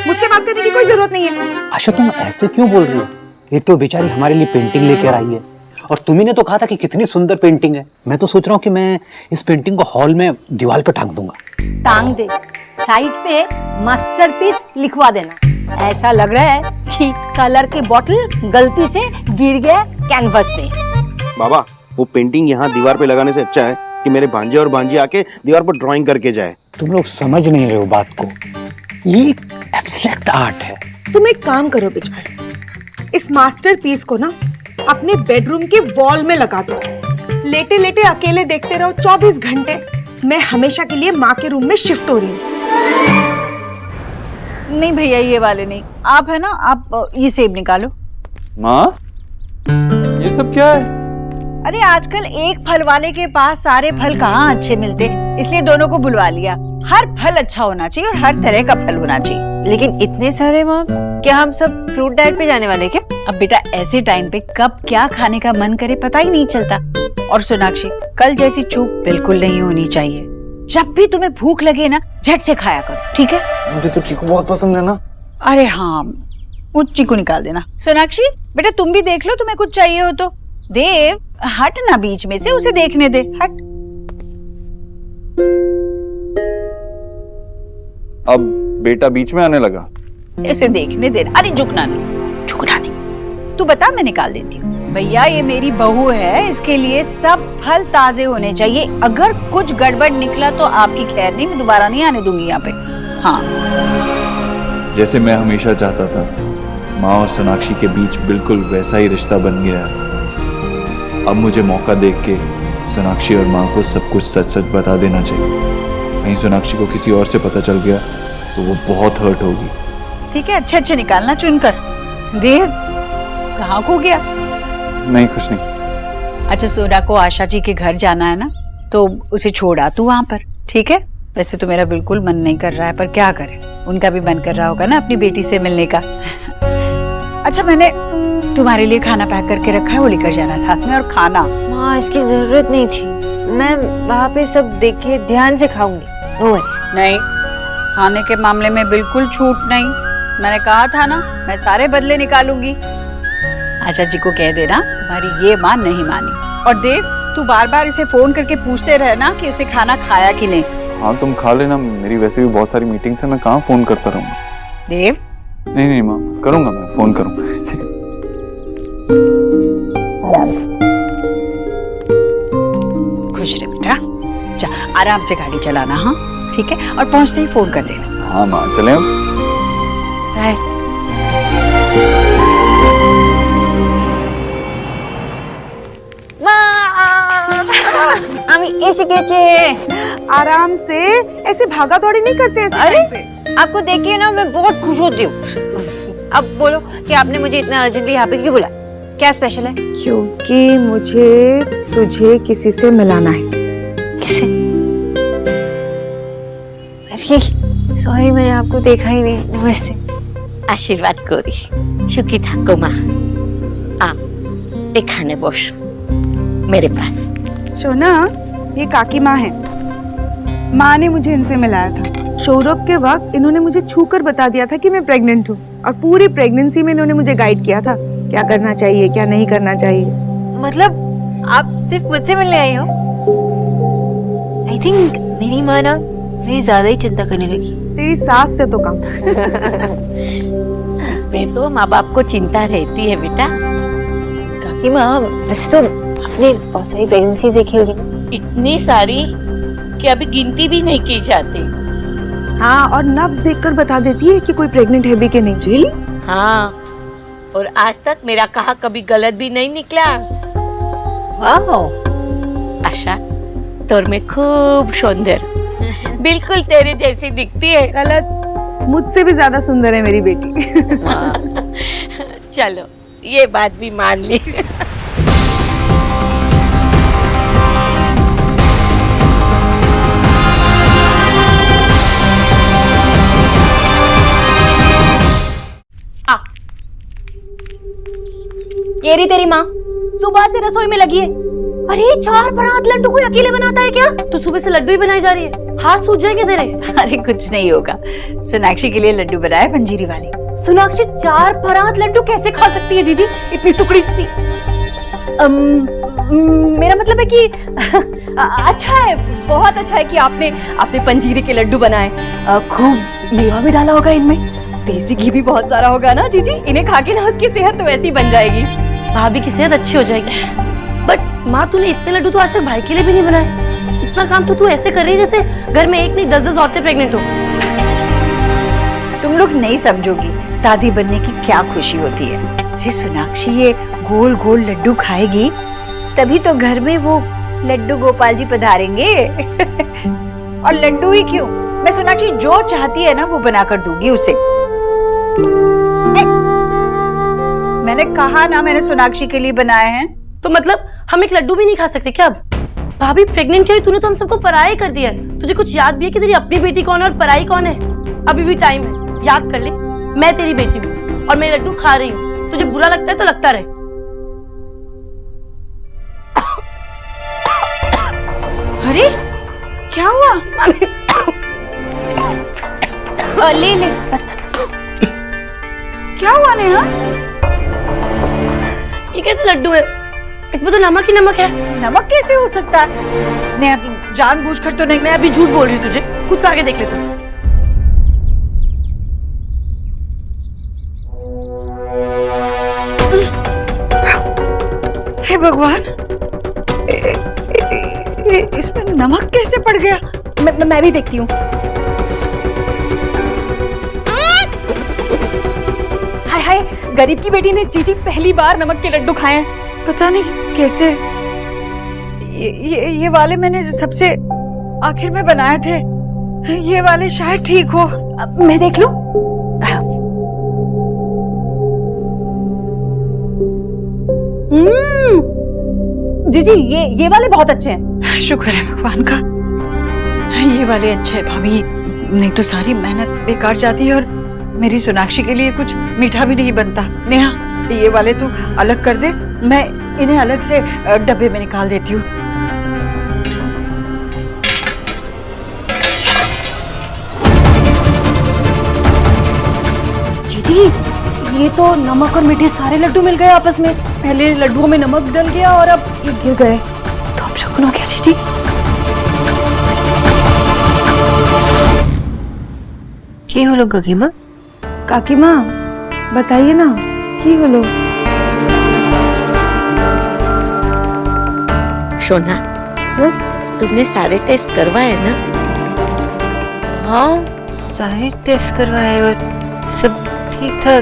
मुझसे बात करने की कोई जरूरत नहीं है। आशा, तुम ऐसे क्यों बोल रही हो? ये तो बेचारी हमारे लिए पेंटिंग लेकर आई है, और तुम्ही ने तो कहा था कि कितनी सुंदर पेंटिंग है। मैं तो सोच रहा हूँ कि मैं इस पेंटिंग को हॉल में दीवार पे टांग दूंगा। टांग दे, साइड पे मास्टरपीस लिखवा देना। ऐसा लग रहा है कि कलर की बोतल गलती से गिर गया कैनवस पे। बाबा, वो पेंटिंग यहाँ दीवार पे लगाने से अच्छा है कि मेरे भांजे और भांजी आके दीवार पर ड्राइंग करके जाए। तुम लोग समझ नहीं रहे हो बात को, ये एक एब्स्ट्रैक्ट आर्ट है। तुम एक काम करो बिजॉय, इस मास्टरपीस को ना अपने बेडरूम के वॉल में लगा दो। लेटे लेटे अकेले देखते रहो 24 घंटे। मैं हमेशा के लिए माँ के रूम में शिफ्ट हो रही हूँ। नहीं भैया, ये वाले नहीं। आप है ना, आप ये सेब निकालो। माँ, ये सब क्या है? अरे आजकल एक फल वाले के पास सारे फल कहाँ अच्छे मिलते, इसलिए दोनों को बुलवा लिया। हर फल अच्छा होना चाहिए और हर तरह का फल होना चाहिए। लेकिन इतने सारे माँ, क्या हम सब फ्रूट डाइट पे जाने वाले क्या? अब बेटा, ऐसे टाइम पे कब क्या खाने का मन करे पता ही नहीं चलता। और सोनाक्षी, कल जैसी चूक बिल्कुल नहीं होनी चाहिए। जब भी तुम्हें भूख लगे ना, झट से खाया करो, ठीक है? मुझे तो चीकू बहुत पसंद है ना। अरे हाँ, वो चीकू निकाल देना। सोनाक्षी बेटा, तुम भी देख लो, तुम्हें कुछ चाहिए हो तो। देव, हट ना बीच में से, उसे देखने दे, हट। अब बेटा बीच में आने लगा। इसे देखने देना। अरे झुकना नहीं, झुकना नहीं। तू बता, मैं निकाल देती हूँ। भैया, ये मेरी बहू है, इसके लिए सब फल ताजे होने चाहिए। अगर कुछ गड़बड़ निकला तो आपकी खैर नहीं, मैं दोबारा नहीं आने दूंगी यहाँ पे। हाँ, जैसे मैं हमेशा चाहता था, माँ और सोनाक्षी के बीच बिल्कुल वैसा ही रिश्ता बन गया है। अब मुझे मौका देख के सोनाक्षी और माँ को सब कुछ सच सच बता देना चाहिए। कहीं सोनाक्षी को किसी और से पता चल गया तो वो बहुत हर्ट होगी। ठीक है, अच्छे अच्छे निकालना चुनकर। देव, कहाँ खो गया? नहीं, कुछ नहीं। अच्छा, सोना को आशा जी के घर जाना है ना, तो उसे छोड़ा तू वहाँ पर, ठीक है? वैसे तो मेरा बिल्कुल मन नहीं कर रहा है, पर क्या करें, उनका भी मन कर रहा होगा ना अपनी बेटी से मिलने का। अच्छा, मैंने तुम्हारे लिए खाना पैक करके रखा है, वो लेकर जाना साथ में। और खाना माँ, इसकी जरूरत नहीं थी, मैं वहाँ पे सब देख के ध्यान से खाऊंगी, नो वरीज। नहीं, खाने के मामले में बिल्कुल छूट नहीं। मैंने कहा था ना, मैं सारे बदले निकालूंगी। आशा जी को कह देना तुम्हारी ये माँ नहीं मानी। और देव, तू बार बार इसे फोन करके पूछते रहना कि उसने खाना खाया कि नहीं। हाँ, तुम खा लेना, मेरी वैसे भी बहुत सारी मीटिंग्स है, मैं कहाँ फोन करता रहूंगा। देव, नहीं नहीं माँ, करूंगा, मैं फोन करूंगा इसे। खुश रहे बेटा, जा आराम से गाड़ी चलाना। हाँ ठीक है, और पहुंचते ही फोन कर देना। हाँ माँ, चले अब। बाय। आराम से, ऐसे भागा दौड़ी नहीं करते हैं। अरे आपको देखिए ना, मैं बहुत खुश होती हूँ। अब बोलो कि आपने मुझे इतना अर्जेंटली यहाँ पे क्यों बुलाया? क्या स्पेशल है? क्योंकि मुझे तुझे किसी से मिलाना है। किसे? अरे सॉरी, मैंने आपको देखा ही नहीं। नमस्ते। आशीर्वाद करी सुखी থাকো মা। आप এখানে বস मेरे पास। सोना, ये काकी माँ है। माँ ने मुझे इनसे मिलाया था। सौरभ के वक्त इन्होंने मुझे छूकर बता दिया था कि मैं प्रेग्नेंट हूँ, और पूरी प्रेगनेंसी में इन्होंने मुझे गाइड किया था क्या करना चाहिए, क्या नहीं करना चाहिए। मतलब आप सिर्फ मुझसे मिलने आई हो? आई थिंक मेरी माँ ना मेरी ज्यादा ही चिंता करने लगी। तेरी सास से तो कम। इसमें तो माँ बाप को चिंता रहती है बेटा। काकी माँ, वैसे तो आपने बहुत सारी प्रेगनेंसी देखी होगी। इतनी सारी कि अभी गिनती भी नहीं की जाती। हाँ, और नब्ज देखकर बता देती है कि कोई प्रेग्नेंट है भी कि नहीं। रियली? हाँ, और आज तक मेरा कहा कभी गलत भी नहीं निकला। वाह आशा, तोर में खूब सुंदर, बिल्कुल तेरे जैसी दिखती है। गलत, मुझसे भी ज्यादा सुंदर है मेरी बेटी। चलो, ये बात भी मान ली। ये रही तेरी माँ, सुबह से रसोई में लगी है। अरे 4 परात लड्डू कोई अकेले बनाता है क्या? तो सुबह से लड्डू ही बनाई जा रही है, हाथ सूज जाएंगे तेरे। अरे कुछ नहीं होगा, सोनाक्षी के लिए लड्डू बनाए पंजीरी वाली। सोनाक्षी 4 परात लड्डू कैसे खा सकती है जीजी, इतनी सुकड़ी सी? मेरा मतलब है कि अच्छा है, बहुत अच्छा है कि आपने पंजीरी के लड्डू बनाए। खूब मेवा भी डाला होगा इनमें, देसी घी भी बहुत सारा होगा ना जीजी। इन्हें खा के ना उसकी सेहत तो वैसी बन जाएगी, भाभी की सेहत अच्छी हो जाएगी। बट माँ, तूने इतने लड्डू तो आज तक भाई के लिए भी नहीं बनाए। इतना काम तो तू ऐसे कर रही है जैसे घर में एक नहीं 10-10 औरतें प्रेग्नेंट हो। तुम लोग नहीं समझोगी दादी बनने की क्या खुशी होती है। अरे सोनाक्षी ये गोल गोल लड्डू खाएगी, तभी तो घर में वो लड्डू गोपाल जी पधारेंगे। और लड्डू ही क्यों, मैं सोनाक्षी जो चाहती है ना वो बनाकर दूंगी उसे। मैंने कहा ना, मैंने सोनाक्षी के लिए बनाए हैं। तो मतलब हम एक लड्डू भी नहीं खा सकते क्या अब? भाभी प्रेग्नेंट क्यों? तूने तो हम सबको पराया कर दिया है। तुझे कुछ याद भी है कि तेरी अपनी बेटी कौन है और पराई कौन है? अभी भी टाइम है, याद कर ले। मैं तेरी बेटी हूँ और मैं लड्डू खा रही हूँ। तुझे बुरा लगता है तो लगता रहे। अरे क्या हुआ? ले ले, बस बस बस, बस। क्या हुआ नेहा? ये कैसे लड्डू है? इसमें तो नमक ही नमक है। नमक कैसे हो सकता है? नेहा तू जानबूझकर तो नहीं। मैं अभी झूठ बोल रही हूँ तुझे, खुद खा के देख ले तू। हे भगवान, इसमें नमक कैसे पड़ गया? मैं भी देखती हूँ। हाय हाय, गरीब की बेटी ने जीजी पहली बार नमक के लड्डू खाए हैं। पता नहीं कैसे। ये वाले मैंने सबसे आखिर में बनाए थे। ये वाले शायद ठीक हो। मैं देख लूं? जीजी ये वाले बहुत अच्छे हैं। शुक्र है भगवान का, ये वाले अच्छे हैं भाभी, नहीं तो सारी मेहनत बेकार जाती है और मेरी सोनाक्षी के लिए कुछ मीठा भी नहीं बनता। नेहा ये वाले तू अलग कर दे, मैं इन्हें अलग से डब्बे में निकाल देती हूँ। जीजी ये तो नमक और मीठे सारे लड्डू मिल गए आपस में। पहले लड्डुओं में नमक डल गया और अब ये गिर गए। तो अब शकुन हो गया जीजी। কি হলো কাকিমা? काकीमा बताइए ना, की হলো? सोना, तुमने सारे टेस्ट करवाए ना? हाँ सारे टेस्ट करवाए और सब ठीक था।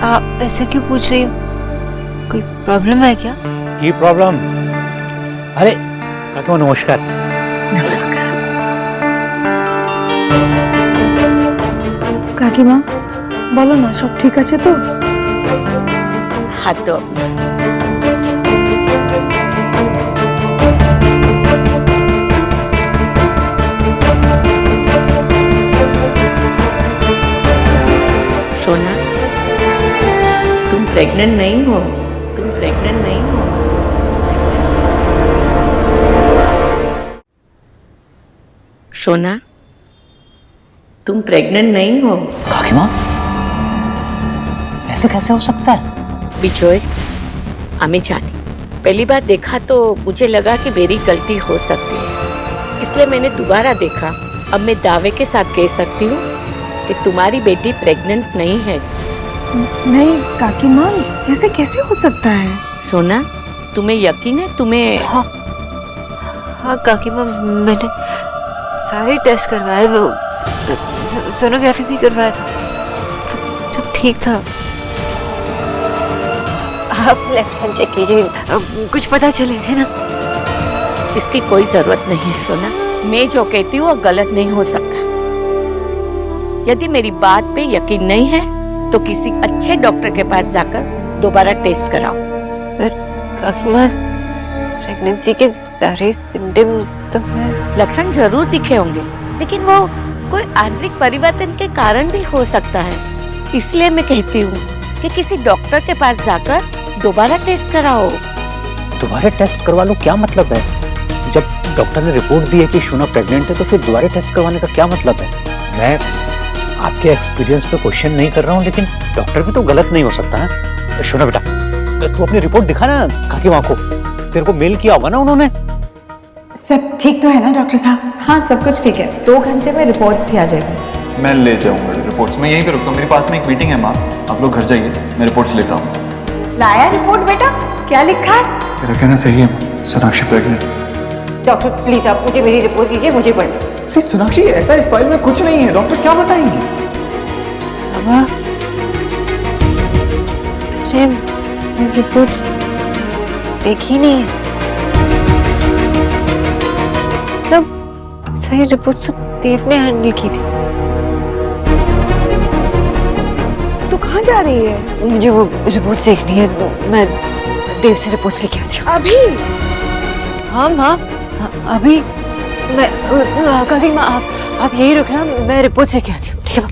आप ऐसे क्यों पूछ रही हो? कोई प्रॉब्लम है क्या? की प्रॉब्लम? अरे काकीमा नमस्कार। नमस्कार। काकीमा बोलो ना, सब ठीक আছে তো? हाथ दो अपना। सोना, तुम प्रेग्नेंट नहीं हो, तुम प्रेग्नेंट नहीं हो। सोना, तुम प्रेग्नेंट नहीं हो। काकीमा ऐसे कैसे हो सकता है? बिजोय, आमी जानी, पहली बार देखा तो मुझे लगा कि मेरी गलती हो सकती है, इसलिए मैंने दोबारा देखा। अब मैं दावे के साथ कह सकती हूँ कि तुम्हारी बेटी प्रेग्नेंट नहीं है। नहीं काकीमा, ऐसे कैसे हो सकता है? सोना, तुम्हें यकीन है? तुम्हें? हाँ काकीमा, मैंने सारे टेस्ट करवाए, सोनोग्राफी भी करवाया था, सब ठीक था। आप लेफ्ट हैंड चेक कीजिए, कुछ पता चले, है ना? इसकी कोई जरूरत नहीं है सोना, मैं जो कहती हूँ वो गलत नहीं हो सकता। यदि मेरी बात पे यकीन नहीं है तो किसी अच्छे डॉक्टर के पास जाकर दोबारा टेस्ट कराओ। पर काकीमा, प्रेगनेंसी के सारे सिम्टम्स तो हैं। लक्षण जरूर दिखे होंगे, लेकिन वो कोई आंतरिक परिवर्तन के कारण भी हो सकता है। इसलिए मैं कहती हूँ कि किसी डॉक्टर के पास जाकर दोबारा टेस्ट कराओ। दोबारा टेस्ट करवा लो, क्या मतलब है? जब डॉक्टर ने रिपोर्ट दी है कि शोना प्रेग्नेंट है तो फिर दोबारा टेस्ट करवाने का क्या मतलब है? मैं आपके एक्सपीरियंस पे क्वेश्चन नहीं कर रहा हूँ, लेकिन डॉक्टर भी तो गलत नहीं हो सकता है। शोना बेटा, तू अपनी रिपोर्ट दिखा ना काकीमा को, तेरे को मेल किया होगा ना उन्होंने? सब ठीक तो है ना डॉक्टर साहब? हाँ सब कुछ ठीक है, 2 घंटे में रिपोर्ट्स भी आ जाएगी। मैं ले जाऊंगा रिपोर्ट्स, मैं यहीं पे रुकता हूँ, मेरे पास में एक मीटिंग है माँ, आप लोग घर जाइए, मैं रिपोर्ट्स लेता हूँ। लाया रिपोर्ट बेटा? क्या लिखा है? मेरा कहना सही है, सोनाक्षी प्रेग्नेंट। डॉक्टर प्लीज आप मुझे मेरी रिपोर्ट दीजिए, मुझे पढ़ना। सोनाक्षी ऐसा इस फाइल में कुछ नहीं है, डॉक्टर क्या बताएंगे? बाबा, मैंने रिपोर्ट देखी नहीं है। मतलब सही रिपोर्ट तो देव ने हैंडल की थी। तू कहाँ जा रही है? मुझे वो रिपोर्ट देखनी है, मैं देव से रिपोर्ट लेके आती हूँ। अभी? हाँ माँ, अभी मैं काकीमा, आप यही रुकना, मैं रिपोर्ट लेके आती हूँ, ठीक है?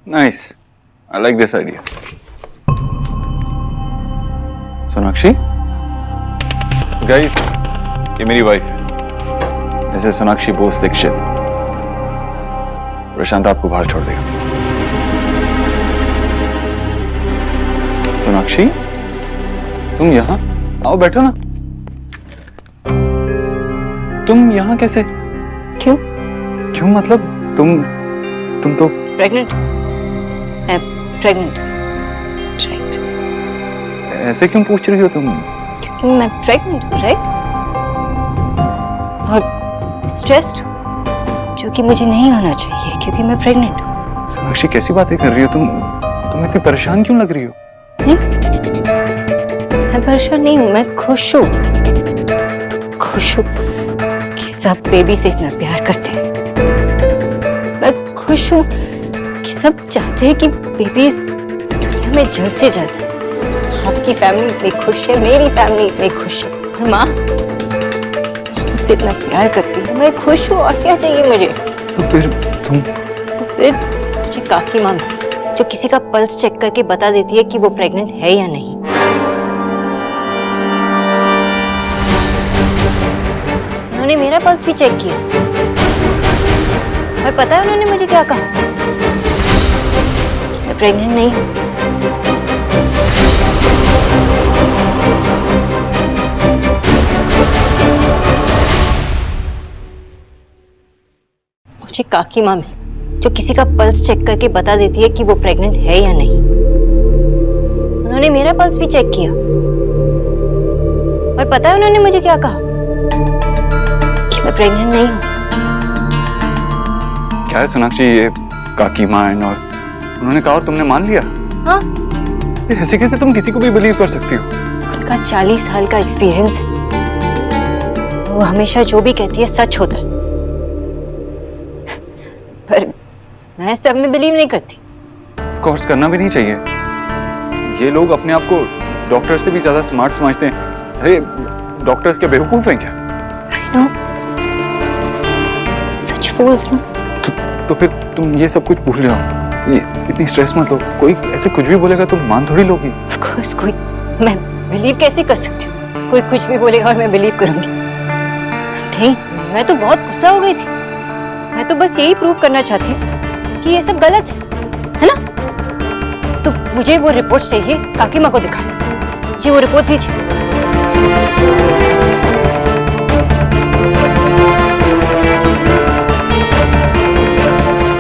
Nice, I like this idea. Sonakshi, guys ये मेरी वाइफ है, जैसे सोनाक्षी बोस दीक्षित। प्रशांत आपको बाहर छोड़ देगा। सोनाक्षी, तुम यहाँ आओ, बैठो ना। तुम यहाँ कैसे? क्यों? क्यों मतलब तुम तो प्रेग्नेंट? मैं प्रेग्नेंट। राइट। ऐसे क्यों पूछ रही हो तुम? क्योंकि मैं प्रेग्नेंट हूँ, राइट? और स्ट्रेस्ड, जो कि मुझे नहीं होना चाहिए क्योंकि मैं प्रेग्नेंट हूँ। सोनाक्षी, कैसी बातें कर रही हो तुम इतनी परेशान क्यों लग रही हो? नहीं, मैं परेशान नहीं हूँ, मैं खुश हूँ। खुश हूँ कि सब बेबी से इतना प्यार करते हैं। मैं खुश हूँ कि सब चाहते हैं कि बेबी इस दुनिया में जल्द से जल्द है। आपकी फैमिली इतनी खुश है, मेरी फैमिली इतनी खुश है, और माँ मुझसे इतना प्यार करती है। मैं खुश हूँ, और क्या चाहिए मुझे? तो फिर मुझे काकी माँ जो किसी का पल्स चेक करके बता देती है कि वो प्रेग्नेंट है या नहीं। उन्होंने मेरा पल्स भी चेक किया, और पता है उन्होंने मुझे क्या कहा? मैं प्रेग्नेंट नहीं हूँ। मुझे काकी माँ में जो किसी का पल्स चेक करके बता देती है कि वो प्रेग्नेंट है या नहीं। उन्होंने मेरा पल्स भी चेक किया, और पता है उन्होंने मुझे क्या कहा? कि मैं प्रेग्नेंट नहीं हूँ। क्या है सोनाक्षी, ये काकी माँ है और उन्होंने कहा और तुमने मान लिया? हाँ। ऐसे कैसे तुम किसी को भी बिलीव कर सकती हो? उनका 40 साल का एक्सपीरियंस है, वो हमेशा जो भी कहती है सच होता है। पर मैं सब में बिलीव नहीं करती। कोर्स करना भी नहीं चाहिए। ये लोग अपने आप को डॉक्टर से भी ज्यादा स्मार्ट समझते हैं। अरे डॉक्टर्स क्या बेवकूफ हैं क्या? I know. Such fools, no? तो फिर तुम ये सब कुछ भूल जाओ। ये इतनी स्ट्रेस मत लो। कोई ऐसे कुछ भी बोलेगा तो मान थोड़ी लोगी। Of course, कोई मैं बिलीव कैसे कर सकती हूँ? कोई कुछ भी बोलेगा और मैं बिलीव करूंगी? नहीं, मैं तो बहुत गुस्सा हो गई थी। मैं तो बस यही प्रूव करना चाहती हूँ कि ये सब गलत है ना? तो मुझे वो रिपोर्ट चाहिए, काकी माँ को दिखाना। ये वो रिपोर्ट दीजिए।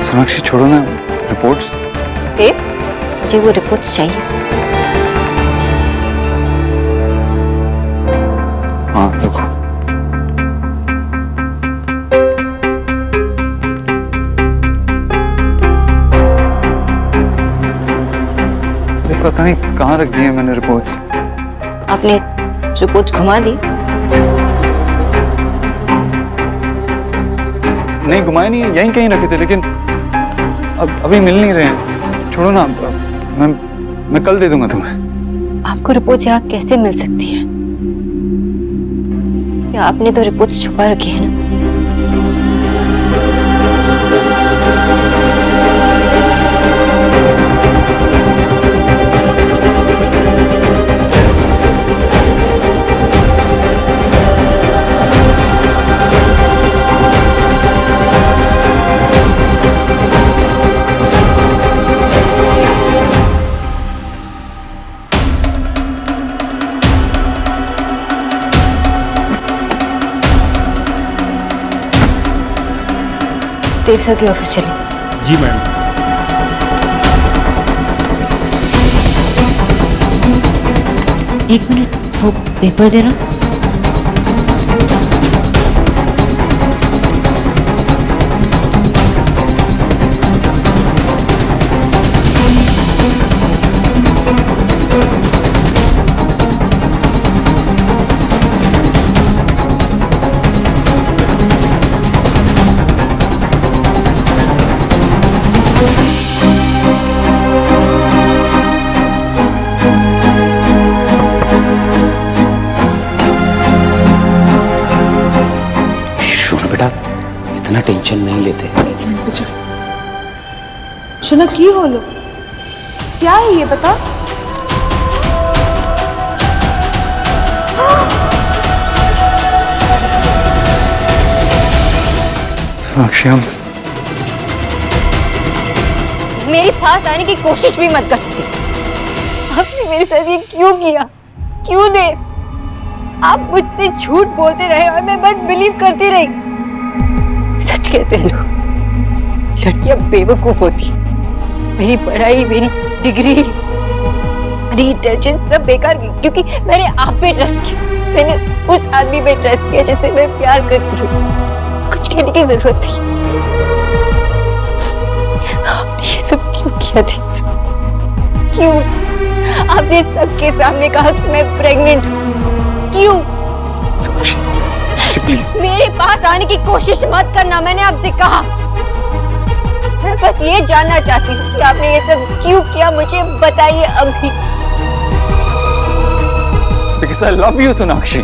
सोनाक्षी छोड़ो ना रिपोर्ट्स। देव, मुझे वो रिपोर्ट्स चाहिए। हाँ देखो। पता नहीं कहाँ रख दी है मैंने रिपोर्ट्स। आपने रिपोर्ट्स घुमा दी? नहीं घुमाए नहीं, यहीं कहीं रखे थे, लेकिन अब अभी मिल नहीं रहे हैं। छोड़ो ना, मैं कल दे दूंगा तुम्हें। आपको रिपोर्ट्स यहाँ कैसे मिल सकती है? या आपने तो रिपोर्ट्स छुपा रखी है ना? देव सर के ऑफिस चलिए। जी मैम। एक मिनट, वो पेपर देना। इतना टेंशन नहीं लेते। सुना की होलो, क्या है ये बता? सोनाक्षी हम मेरे पास आने की कोशिश भी मत करनी थी। आपने मेरे साथ ये क्यों किया? क्यों देव? आप मुझसे झूठ बोलते रहे और मैं बस बिलीव करती रही। सच कहते हैं लोग, लड़कियां बेवकूफ होती। मेरी पढ़ाई, मेरी डिग्री, मेरी इंटेलिजेंस सब बेकार की, क्योंकि मैंने आप पे ट्रस्ट किया। मैंने उस आदमी पे ट्रस्ट किया जिससे मैं प्यार करती हूँ। कुछ कहने की जरूरत थी। आपने ये सब क्यों किया थी? क्यों? आपने सबके सामने कहा कि मैं प्रेग्नेंट हूँ। क्यों? मेरे पास आने की कोशिश मत करना, मैंने आपसे कहा। मैं बस ये जानना चाहती हूँ कि आपने ये सब क्यों किया, मुझे बताइए अभी। Because I love you, Sonakshi.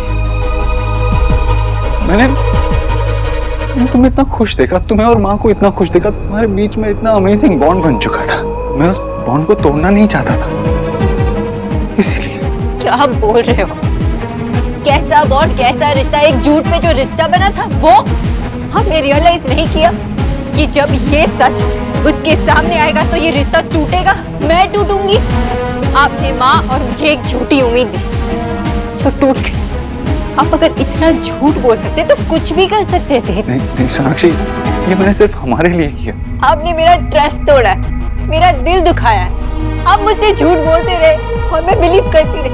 मैंने तुम्हें इतना खुश देखा, तुम्हें और माँ को इतना खुश देखा, तुम्हारे बीच में इतना अमेजिंग बॉन्ड बन चुका था। मैं उस बॉन्ड को तोड़ना नहीं चाहता था, इसलिए। क्या आप बोल रहे हो? कैसा बॉन्ड, कैसा रिश्ता? एक झूठ पे जो रिश्ता बना था वो हमने रियलाइज नहीं किया कि जब ये सच उसके सामने आएगा तो ये रिश्ता टूटेगा, मैं टूटूंगी। आपने माँ और मुझे एक झूठी उम्मीद दी जो टूट गई। आप अगर इतना झूठ बोल सकते तो कुछ भी कर सकते थे। नहीं सोनाक्षी, ये मैंने सिर्फ हमारे लिए किया। आपने मेरा ट्रस्ट तोड़ा है, मेरा दिल दुखाया है। आप मुझसे झूठ बोलते रहे और मैं बिलीव करती रही।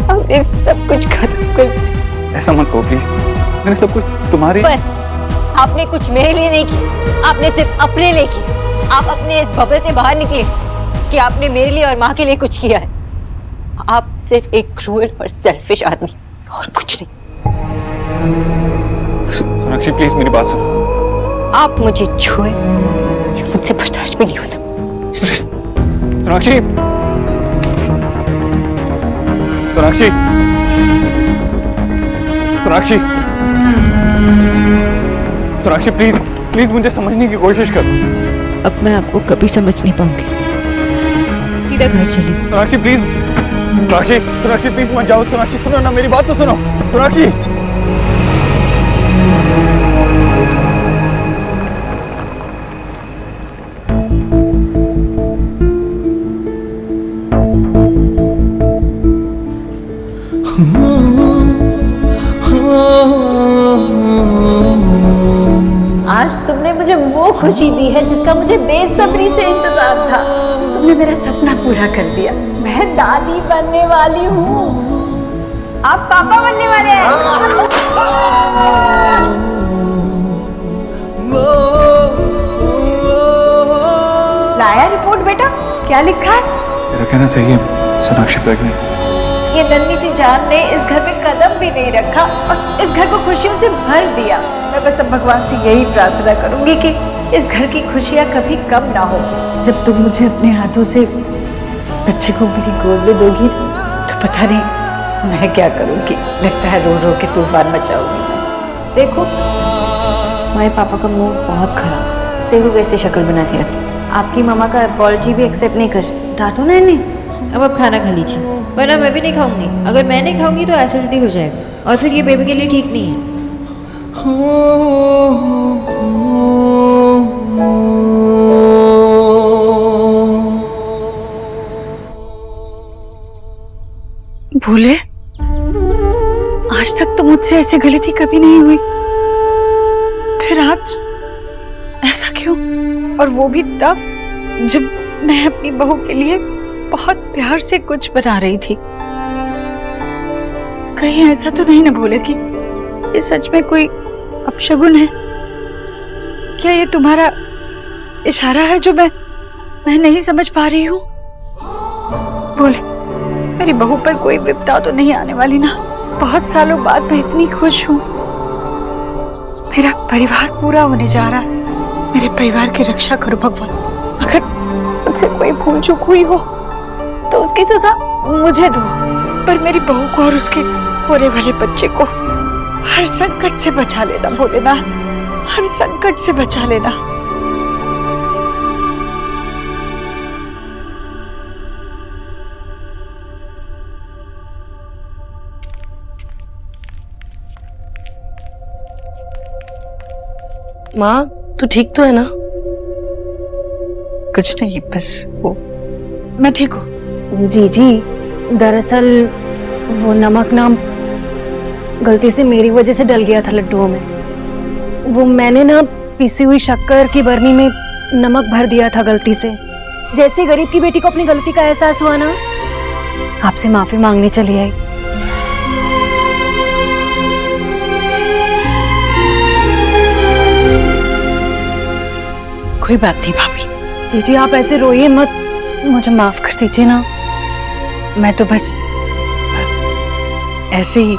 आपने सब कुछ खत्म कर दिया। ऐसा मत कहो प्लीज, मैंने सब कुछ तुम्हारी। बस, आपने कुछ मेरे लिए नहीं किया, आपने सिर्फ अपने लिए किया। आप अपने इस बबल से बाहर निकले कि आपने मेरे लिए और माँ के लिए कुछ किया है। आप सिर्फ एक क्रूएल और सेल्फिश आदमी, और कुछ नहीं। सोनाक्षी प्लीज मेरी बात सुनो। आप मुझे छुए, ये मुझसे बर्दाश्त भी नहीं होता। सोनाक्षी, सोनाक्षी, सोनाक्षी, सोनाक्षी प्लीज प्लीज मुझे समझने की कोशिश करो। अब मैं आपको कभी समझ नहीं पाऊंगी, सीधा घर चलिए। सोनाक्षी प्लीज, सोनाक्षी, सोनाक्षी प्लीज मत जाओ। सोनाक्षी सुनो ना, मेरी बात तो सुनो। सोनाक्षी, आज तुमने मुझे वो खुशी दी है जिसका मुझे बेसब्री से इंतजार था। तुमने मेरा सपना पूरा कर दिया। मैं दादी बनने वाली हूँ। आप पापा बनने वाले हैं। लाया रिपोर्ट बेटा? क्या लिखा है? मेरा कहना सही है, सोनाक्षी प्रेग्नेंट। ये नन्ही सी जान ने इस घर में कदम भी नहीं रखा और इस घर को खुशियों से भर दिया। मैं बस अब भगवान से यही प्रार्थना करूंगी कि इस घर की खुशियां कभी कम ना हो। जब तुम मुझे अपने हाथों से बच्चे को मेरी गोद में दोगी तो पता नहीं मैं क्या करूंगी। लगता है रो रो के तूफान मचाऊंगी। देखो, हमारे पापा का मूड बहुत खराब। देखो कैसे शक्ल बना के रखी। आपकी मामा का अपॉलजी भी एक्सेप्ट नहीं कर। डांटो ना इन्हें। अब आप खाना खा लीजिए, वरना मैं भी नहीं खाऊंगी। अगर मैं नहीं खाऊंगी तो एसिडिटी हो जाएगा और फिर ये बेबी के लिए ठीक नहीं है। भूले, आज तक तो मुझसे ऐसी गलती कभी नहीं हुई, फिर आज ऐसा क्यों? और वो भी तब जब मैं अपनी बहू के लिए बहुत प्यार से कुछ बना रही थी। कहीं ऐसा तो नहीं ना भूले कि ये सच में कोई अपशगुन है? क्या ये तुम्हारा इशारा है जो मैं नहीं समझ पा रही हूँ? बोले, मेरी बहू पर कोई विपदा तो नहीं आने वाली ना? बहुत सालों बाद मैं इतनी खुश हूँ। मेरा परिवार पूरा होने जा रहा है। मेरे परिवार की रक्षा करो भगवान। अगर मुझसे कोई भूल चूक हुई हो तो उसकी सजा मुझे दो, पर मेरी बहू को और उसके होने वाले बच्चे को हर संकट से बचा लेना भोलेनाथ, हर संकट से बचा लेना। माँ तू ठीक तो है ना? कुछ नहीं, बस वो मैं ठीक हूँ। जी दरअसल वो नमक ना गलती से मेरी वजह से डल गया था लड्डुओं में। वो मैंने ना पिसी हुई शक्कर की बरनी में नमक भर दिया था गलती से। जैसे गरीब की बेटी को अपनी गलती का एहसास हुआ ना, आपसे माफी मांगने चली आई। कोई बात नहीं भाभी। जी आप ऐसे रोइए मत, मुझे माफ कर दीजिए ना। मैं तो बस ऐसे ही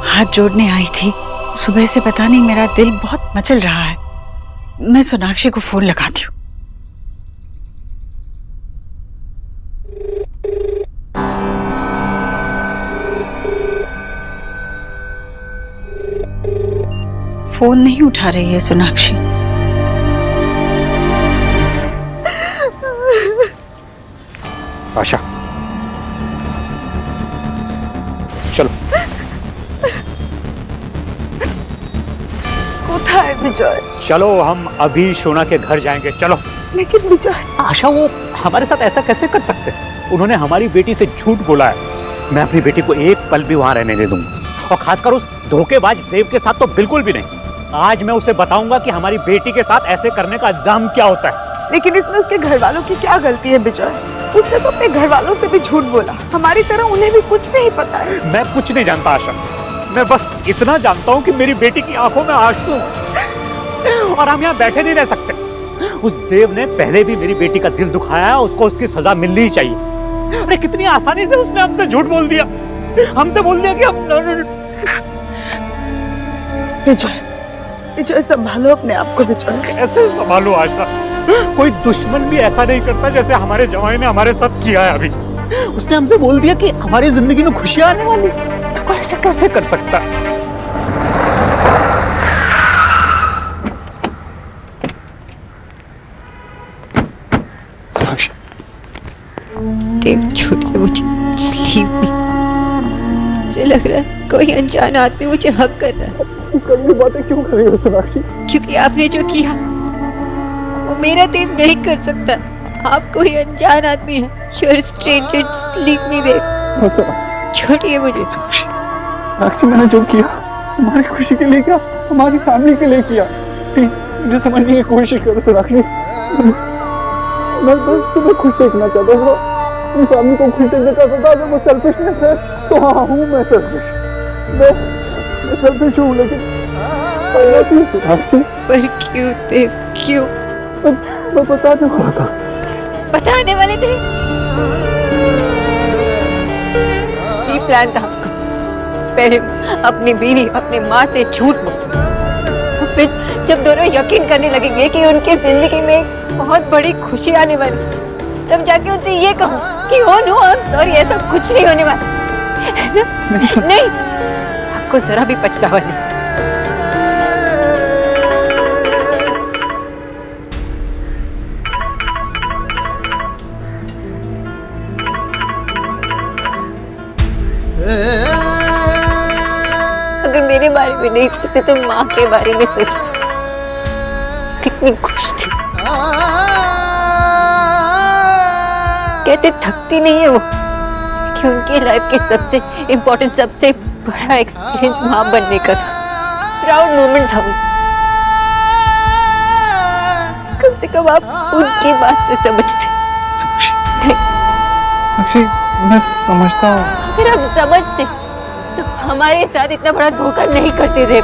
हाथ जोड़ने आई थी। सुबह से पता नहीं मेरा दिल बहुत मचल रहा है। मैं सोनाक्षी को फोन लगाती हूँ। फोन नहीं उठा रही है सोनाक्षी। आशा चलो। कोথায় विजय? चलो हम अभी शोना के घर जाएंगे, चलो। लेकिन विजय, आशा वो हमारे साथ ऐसा कैसे कर सकते हैं? उन्होंने हमारी बेटी से झूठ बोला है। मैं अपनी बेटी को एक पल भी वहां रहने नहीं दूंगा, और खासकर उस धोखेबाज देव के साथ तो बिल्कुल भी नहीं। आज मैं उसे बताऊंगा कि हमारी बेटी के साथ ऐसे करने का इल्जाम क्या होता है। लेकिन इसमें उसके घर वालों की क्या गलती है विजय? उसने तो अपने घर वालों से भी झूठ बोला। हमारी तरह उन्हें भी कुछ नहीं पता है। मैं कुछ नहीं जानता आशा, मैं बस इतना जानता हूँ कि मेरी बेटी की आंखों में आंसू और हम यहाँ बैठे नहीं रह सकते। उस देव ने पहले भी मेरी बेटी का दिल दुखाया है, उसको उसकी सजा मिलनी ही चाहिए। अरे कितनी आसानी से उसने हमसे झूठ बोल दिया, हमसे बोल दिया कि हम। विजय, विजय संभालो अपने आप को विजय। कैसे संभालो आशा? कोई दुश्मन भी ऐसा नहीं करता जैसे हमारे जवाई ने हमारे साथ किया है अभी। उसने हमसे बोल दिया कि हमारी जिंदगी में खुशियां आने वाली, तो ऐसा कैसे कर सकता? साक्षी, देव झूठ में मुझे स्लीप में से लग रहा है कोई अनजान आदमी मुझे हक कर रहा है। कड़वी बातें क्यों कर रही हो सोनाक्षी? क्योंकि आपने जो किया वो मेरा देव नहीं कर सकता। आप कोई अनजान आदमी है। You're a stranger, just leave me there. छोड़िए मुझे। साक्षी, मैंने जो किया हमारी खुशी के लिए किया, हमारी फैमिली के लिए किया। प्लीज मुझे समझने की कोशिश करो सोनाक्षी। मैं बस तुम्हें खुश देखना चाहता हूँ, अपनी फैमिली को खुश देखना चाहता था। अगर वो सेल्फिशनेस है तो हाँ हूँ मैं सेल्फिश। मैं सेल्फिश हूँ, लेकिन पर क्यों देव, क्यों? मैं बताने वाला था। बताने वाले थे? ये प्लान था आपका। पहले अपनी बीवी, अपनी माँ से झूठ बोला, फिर जब दोनों यकीन करने लगेंगे कि उनकी जिंदगी में एक बहुत बड़ी खुशी आने वाली, तब जाके उनसे ये कहूँ कि oh no I am sorry, ऐसा कुछ नहीं होने वाला। नहीं, आपको जरा भी पछतावा नहीं। अगर मेरे बारे में नहीं सोचते तो माँ के बारे में सोचते। कितनी खुश थी। कहते थकती नहीं है वो, कि उनकी लाइफ के सबसे इम्पोर्टेंट, सबसे बड़ा एक्सपीरियंस माँ बनने का था। प्राउड मोमेंट था वो। कम से कम आप उनकी बात तो समझते। साक्षी, मैं समझता हूँ। अगर आप समझते तो हमारे साथ इतना बड़ा धोखा नहीं करते थे।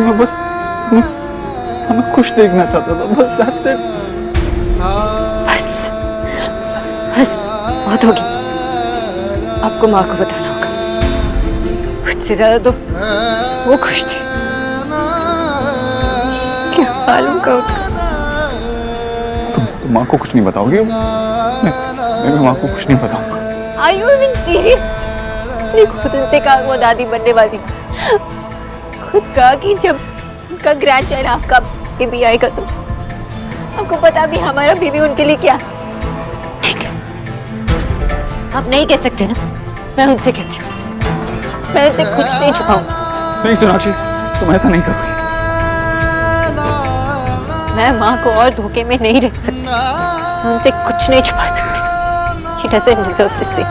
मैं बस हमें खुश देखना चाहता था, बस that's it। बस बस बहुत होगी। आपको माँ को बताना होगा। मुझसे ज्यादा तो वो खुश थी। क्या हाल उनका तुम माँ को कुछ नहीं बताओगे? मैं भी माँ को कुछ नहीं बताऊंगा। Are you even serious? अपनी खुद उनसे कहा वो दादी बनने वाली, खुद कहा कि जब उनका ग्रैंड चाइल्ड आपका बेबी आएगा तो आपको पता भी हमारा बेबी उनके लिए क्या। ठीक है, आप नहीं कह सकते ना, मैं उनसे कहती हूँ। मैं उनसे कुछ नहीं छुपाऊंगा। नहीं सोनाक्षी, तुम ऐसा नहीं करोगी। मैं माँ को और धोखे में नहीं रख सकती, मैं उनसे कुछ नहीं छुपा सकती। She doesn't deserve this thing.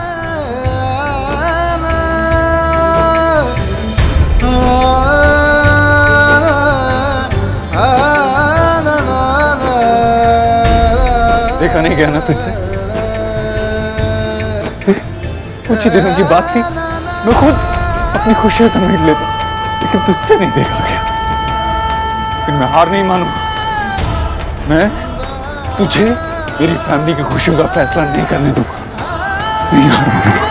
देखा नहीं गया ना तुझसे, कुछ ही दिनों की बात थी, मैं खुद अपनी खुशियां समेट लेता, लेकिन तुझसे नहीं देखा गया। लेकिन मैं हार नहीं मानूंगा, मैं तुझे मेरी फैमिली की खुशियों का फैसला नहीं करने दूंगा, नहीं हार मानूंगा।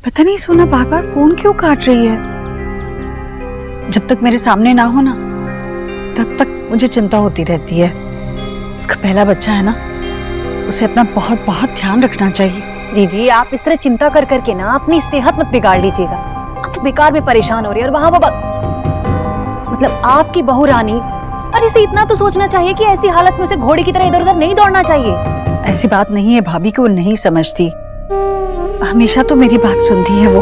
पता नहीं सोना बार बार फोन क्यों काट रही है। जब तक मेरे सामने ना हो ना, तब तक मुझे चिंता होती रहती है। उसका पहला बच्चा है ना, उसे अपना बहुत बहुत ध्यान रखना चाहिए। जी आप इस तरह चिंता कर करके ना अपनी सेहत मत बिगाड़ लीजिएगा। आप तो बेकार में परेशान हो रही है, और वहां मतलब आपकी बहू रानी, और इसे इतना तो सोचना चाहिए कि ऐसी हालत में उसे घोड़े की तरह इधर उधर नहीं दौड़ना चाहिए। ऐसी बात नहीं है भाभी कि वो नहीं समझती, हमेशा तो मेरी बात सुनती है वो।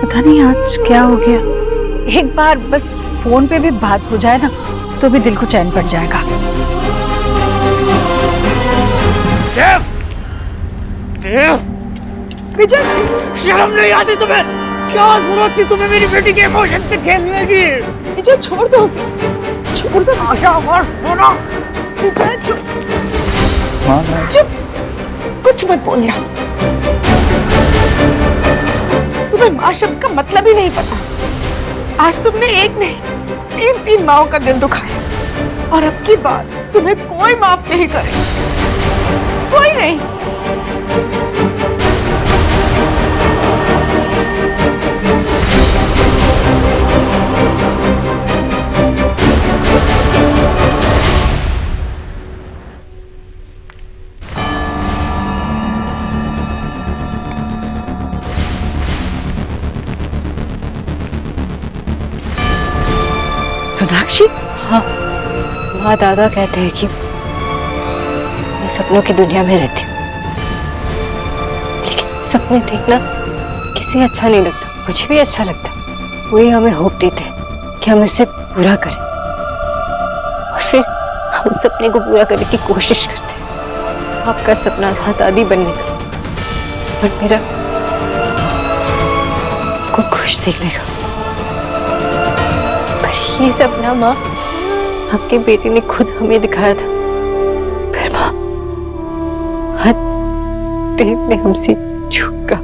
पता नहीं आज क्या हो गया। एक बार बस फोन पे भी बात हो जाए ना, तो भी दिल को चैन पड़ जाएगा। विजय, शर्म नहीं आती तुम्हें? क्या जरूरत थी तुम्हें मेरी बेटी के इमोशन से खेलने की? विजय छोड़ दो उसे, छोड़ दो। आशा और सोना, विजय चुप, कुछ मत बोलना। तुम्हें माँ शब्द का मतलब ही नहीं पता। आज तुमने एक नहीं 3 माओं का दिल दुखाया, और अब की बात तुम्हें कोई माफ नहीं करे, कोई नहीं। सोनाक्षी? हाँ, माँ दादा कहते हैं कि मैं सपनों की दुनिया में रहती हूँ, लेकिन सपने देखना किसी अच्छा नहीं लगता। मुझे भी अच्छा लगता, वही हमें होप देते हैं कि हम उसे पूरा करें, और फिर हम उस सपने को पूरा करने की कोशिश करते हैं। आपका सपना था दादी बनने का, और मेरा को खुश देखने का। पर ये सपना माँ आपके बेटे ने खुद हमें दिखाया था, फिर माँ देव ने हमसे झूठा,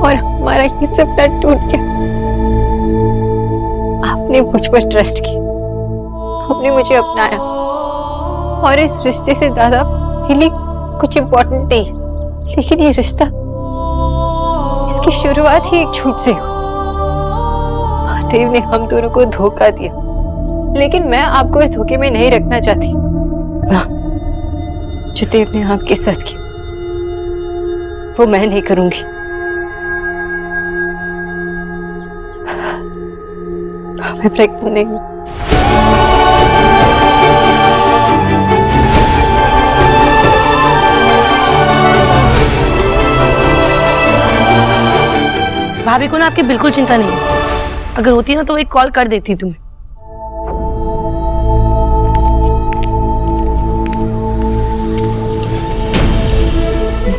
और हमारा ये सपना टूट गया। आपने मुझ पर ट्रस्ट किया, आपने मुझे अपनाया, और इस रिश्ते से ज्यादा मेरे लिए कुछ इम्पोर्टेंट नहीं, लेकिन ये रिश्ता, इसकी शुरुआत ही एक झूठ से हुई। महादेव ने हम दोनों को धोखा दिया, लेकिन मैं आपको इस धोखे में नहीं रखना चाहती। जो देव ने आपके साथ किया, वो मैं नहीं करूंगी। मैं प्रेग्नेंट नहीं हूं। भाभी को ना आपकी बिल्कुल चिंता नहीं है, अगर होती ना तो एक कॉल कर देती तुम्हें।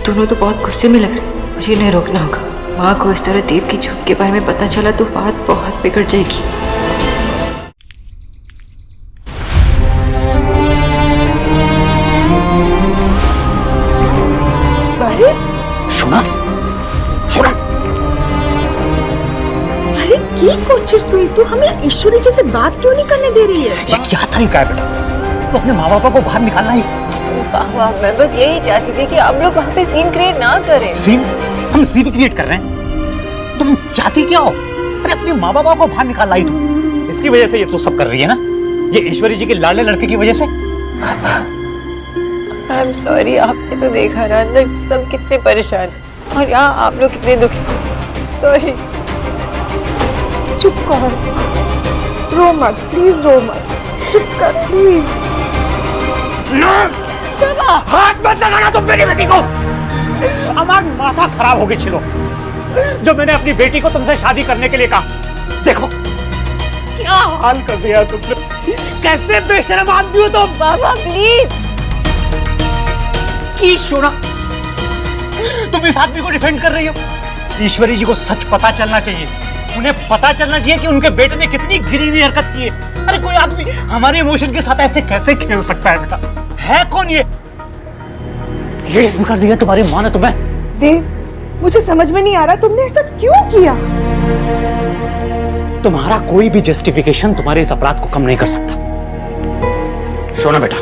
दोनों तो बहुत गुस्से में लग रहे हैं, मुझे इन्हें रोकना होगा। माँ को इस तरह देव की झूठ के बारे में पता चला तो बात बहुत बिगड़ जाएगी। अरे सुना, सुना। अरे की कोशिश तू हमें ईश्वरी जी से बात क्यों नहीं करने दे रही है? ये क्या तरीका है बेटा? तो अपने माँ बापा को बाहर निकालना ही। वाह, मैं बस यही चाहती थी कि आप लोग वहाँ पे सीन क्रिएट ना करें। सीन? हम सीन क्रिएट कर रहे हैं? तुम चाहती क्या हो? अरे अपने माँ बापा को बाहर निकालना ही तुम। इसकी वजह से ये तो सब कर रही है ना, ये ईश्वरी जी के लाडले लड़के की वजह से। आई एम सॉरी, आपने तो देखा ना अंदर सब कितने परेशान हैं, और यहाँ आप लोग कितने दुखी। सॉरी। चुप कर, रो मत प्लीज, रो मत, चुप कर प्लीज। हाथ मत लगाना तुम मेरी बेटी को। हमारा माथा खराब हो गई छिलो, जो मैंने अपनी बेटी को तुमसे शादी करने के लिए कहा। देखो क्या हाल कर दिया तुमने? कैसे बेशरम आदमी हो तुम? बाबा प्लीज। की सोना, तुम इस आदमी को डिफेंड कर रही हो? ईश्वरी जी को सच पता चलना चाहिए। उन्हें पता चलना चाहिए कि उनके बेटे ने कितनी गिरी हुई हरकत की है। अरे कोई आदमी हमारे इमोशन के साथ ऐसे कैसे खेल सकता है बेटा? है कौन ये कर दिया तुम्हारी माँ ने तुम्हें? देव, मुझे समझ में नहीं आ रहा तुमने ऐसा क्यों किया। तुम्हारा कोई भी जस्टिफिकेशन तुम्हारे इस अपराध को कम नहीं कर सकता। सोना बेटा,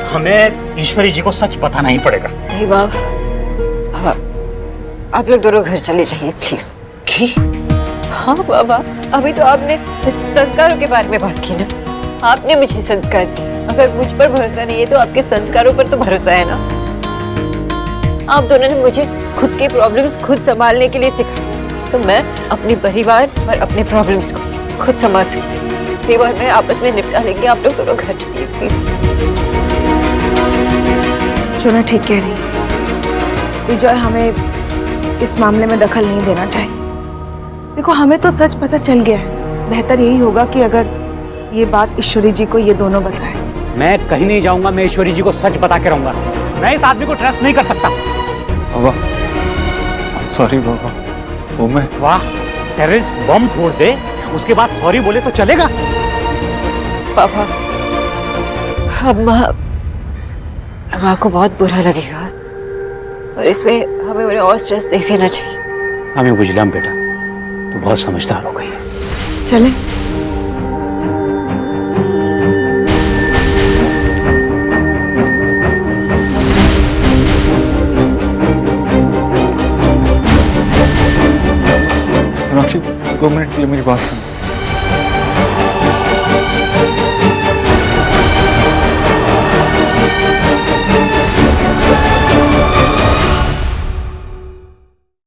हमें ईश्वरी जी को सच बताना ही पड़ेगा। नहीं बाबा, आप लोग दोनों घर चले जाइए प्लीज। हाँ बाबा, अभी तो आपने संस्कारों के बारे में बात की ना। आपने मुझे संस्कार दिए, अगर मुझ पर भरोसा नहीं है तो आपके संस्कारों पर तो भरोसा है ना। आप दोनों ने मुझे खुद के प्रॉब्लम्स खुद संभालने के लिए सिखाया, तो मैं अपने परिवार और अपने प्रॉब्लम्स को खुद संभाल सकती हूँ। देव और मैं आपस में निपटा लेंगे, आप लोग दोनों घर जाइए प्लीज। सोना ठीक कह रही है। विजय हमें इस मामले में दखल नहीं देना चाहिए। देखो, हमें तो सच पता चल गया है। बेहतर यही होगा कि अगर ये बात ईश्वरी जी को ये दोनों बताएं। मैं कहीं नहीं जाऊंगा, मैं ईश्वरी जी को सच बता के रहूंगा। मैं इस आदमी को ट्रस्ट नहीं कर सकता। बाबा, सॉरी बाबा, वो मैं। वाह, टेररिस्ट बम फोड़ दे, उसके बाद सॉरी बोले तो चलेगा? पापा, अब माँ को बहुत बुरा लगेगा और इसमें हमें उन्हें और स्ट्रेस नहीं देना चाहिए। हमें बुझलाम बेटा, तू बहुत समझदार हो गई है। चले। सोनाक्षी, 2 मिनट के लिए मेरी बात सुन।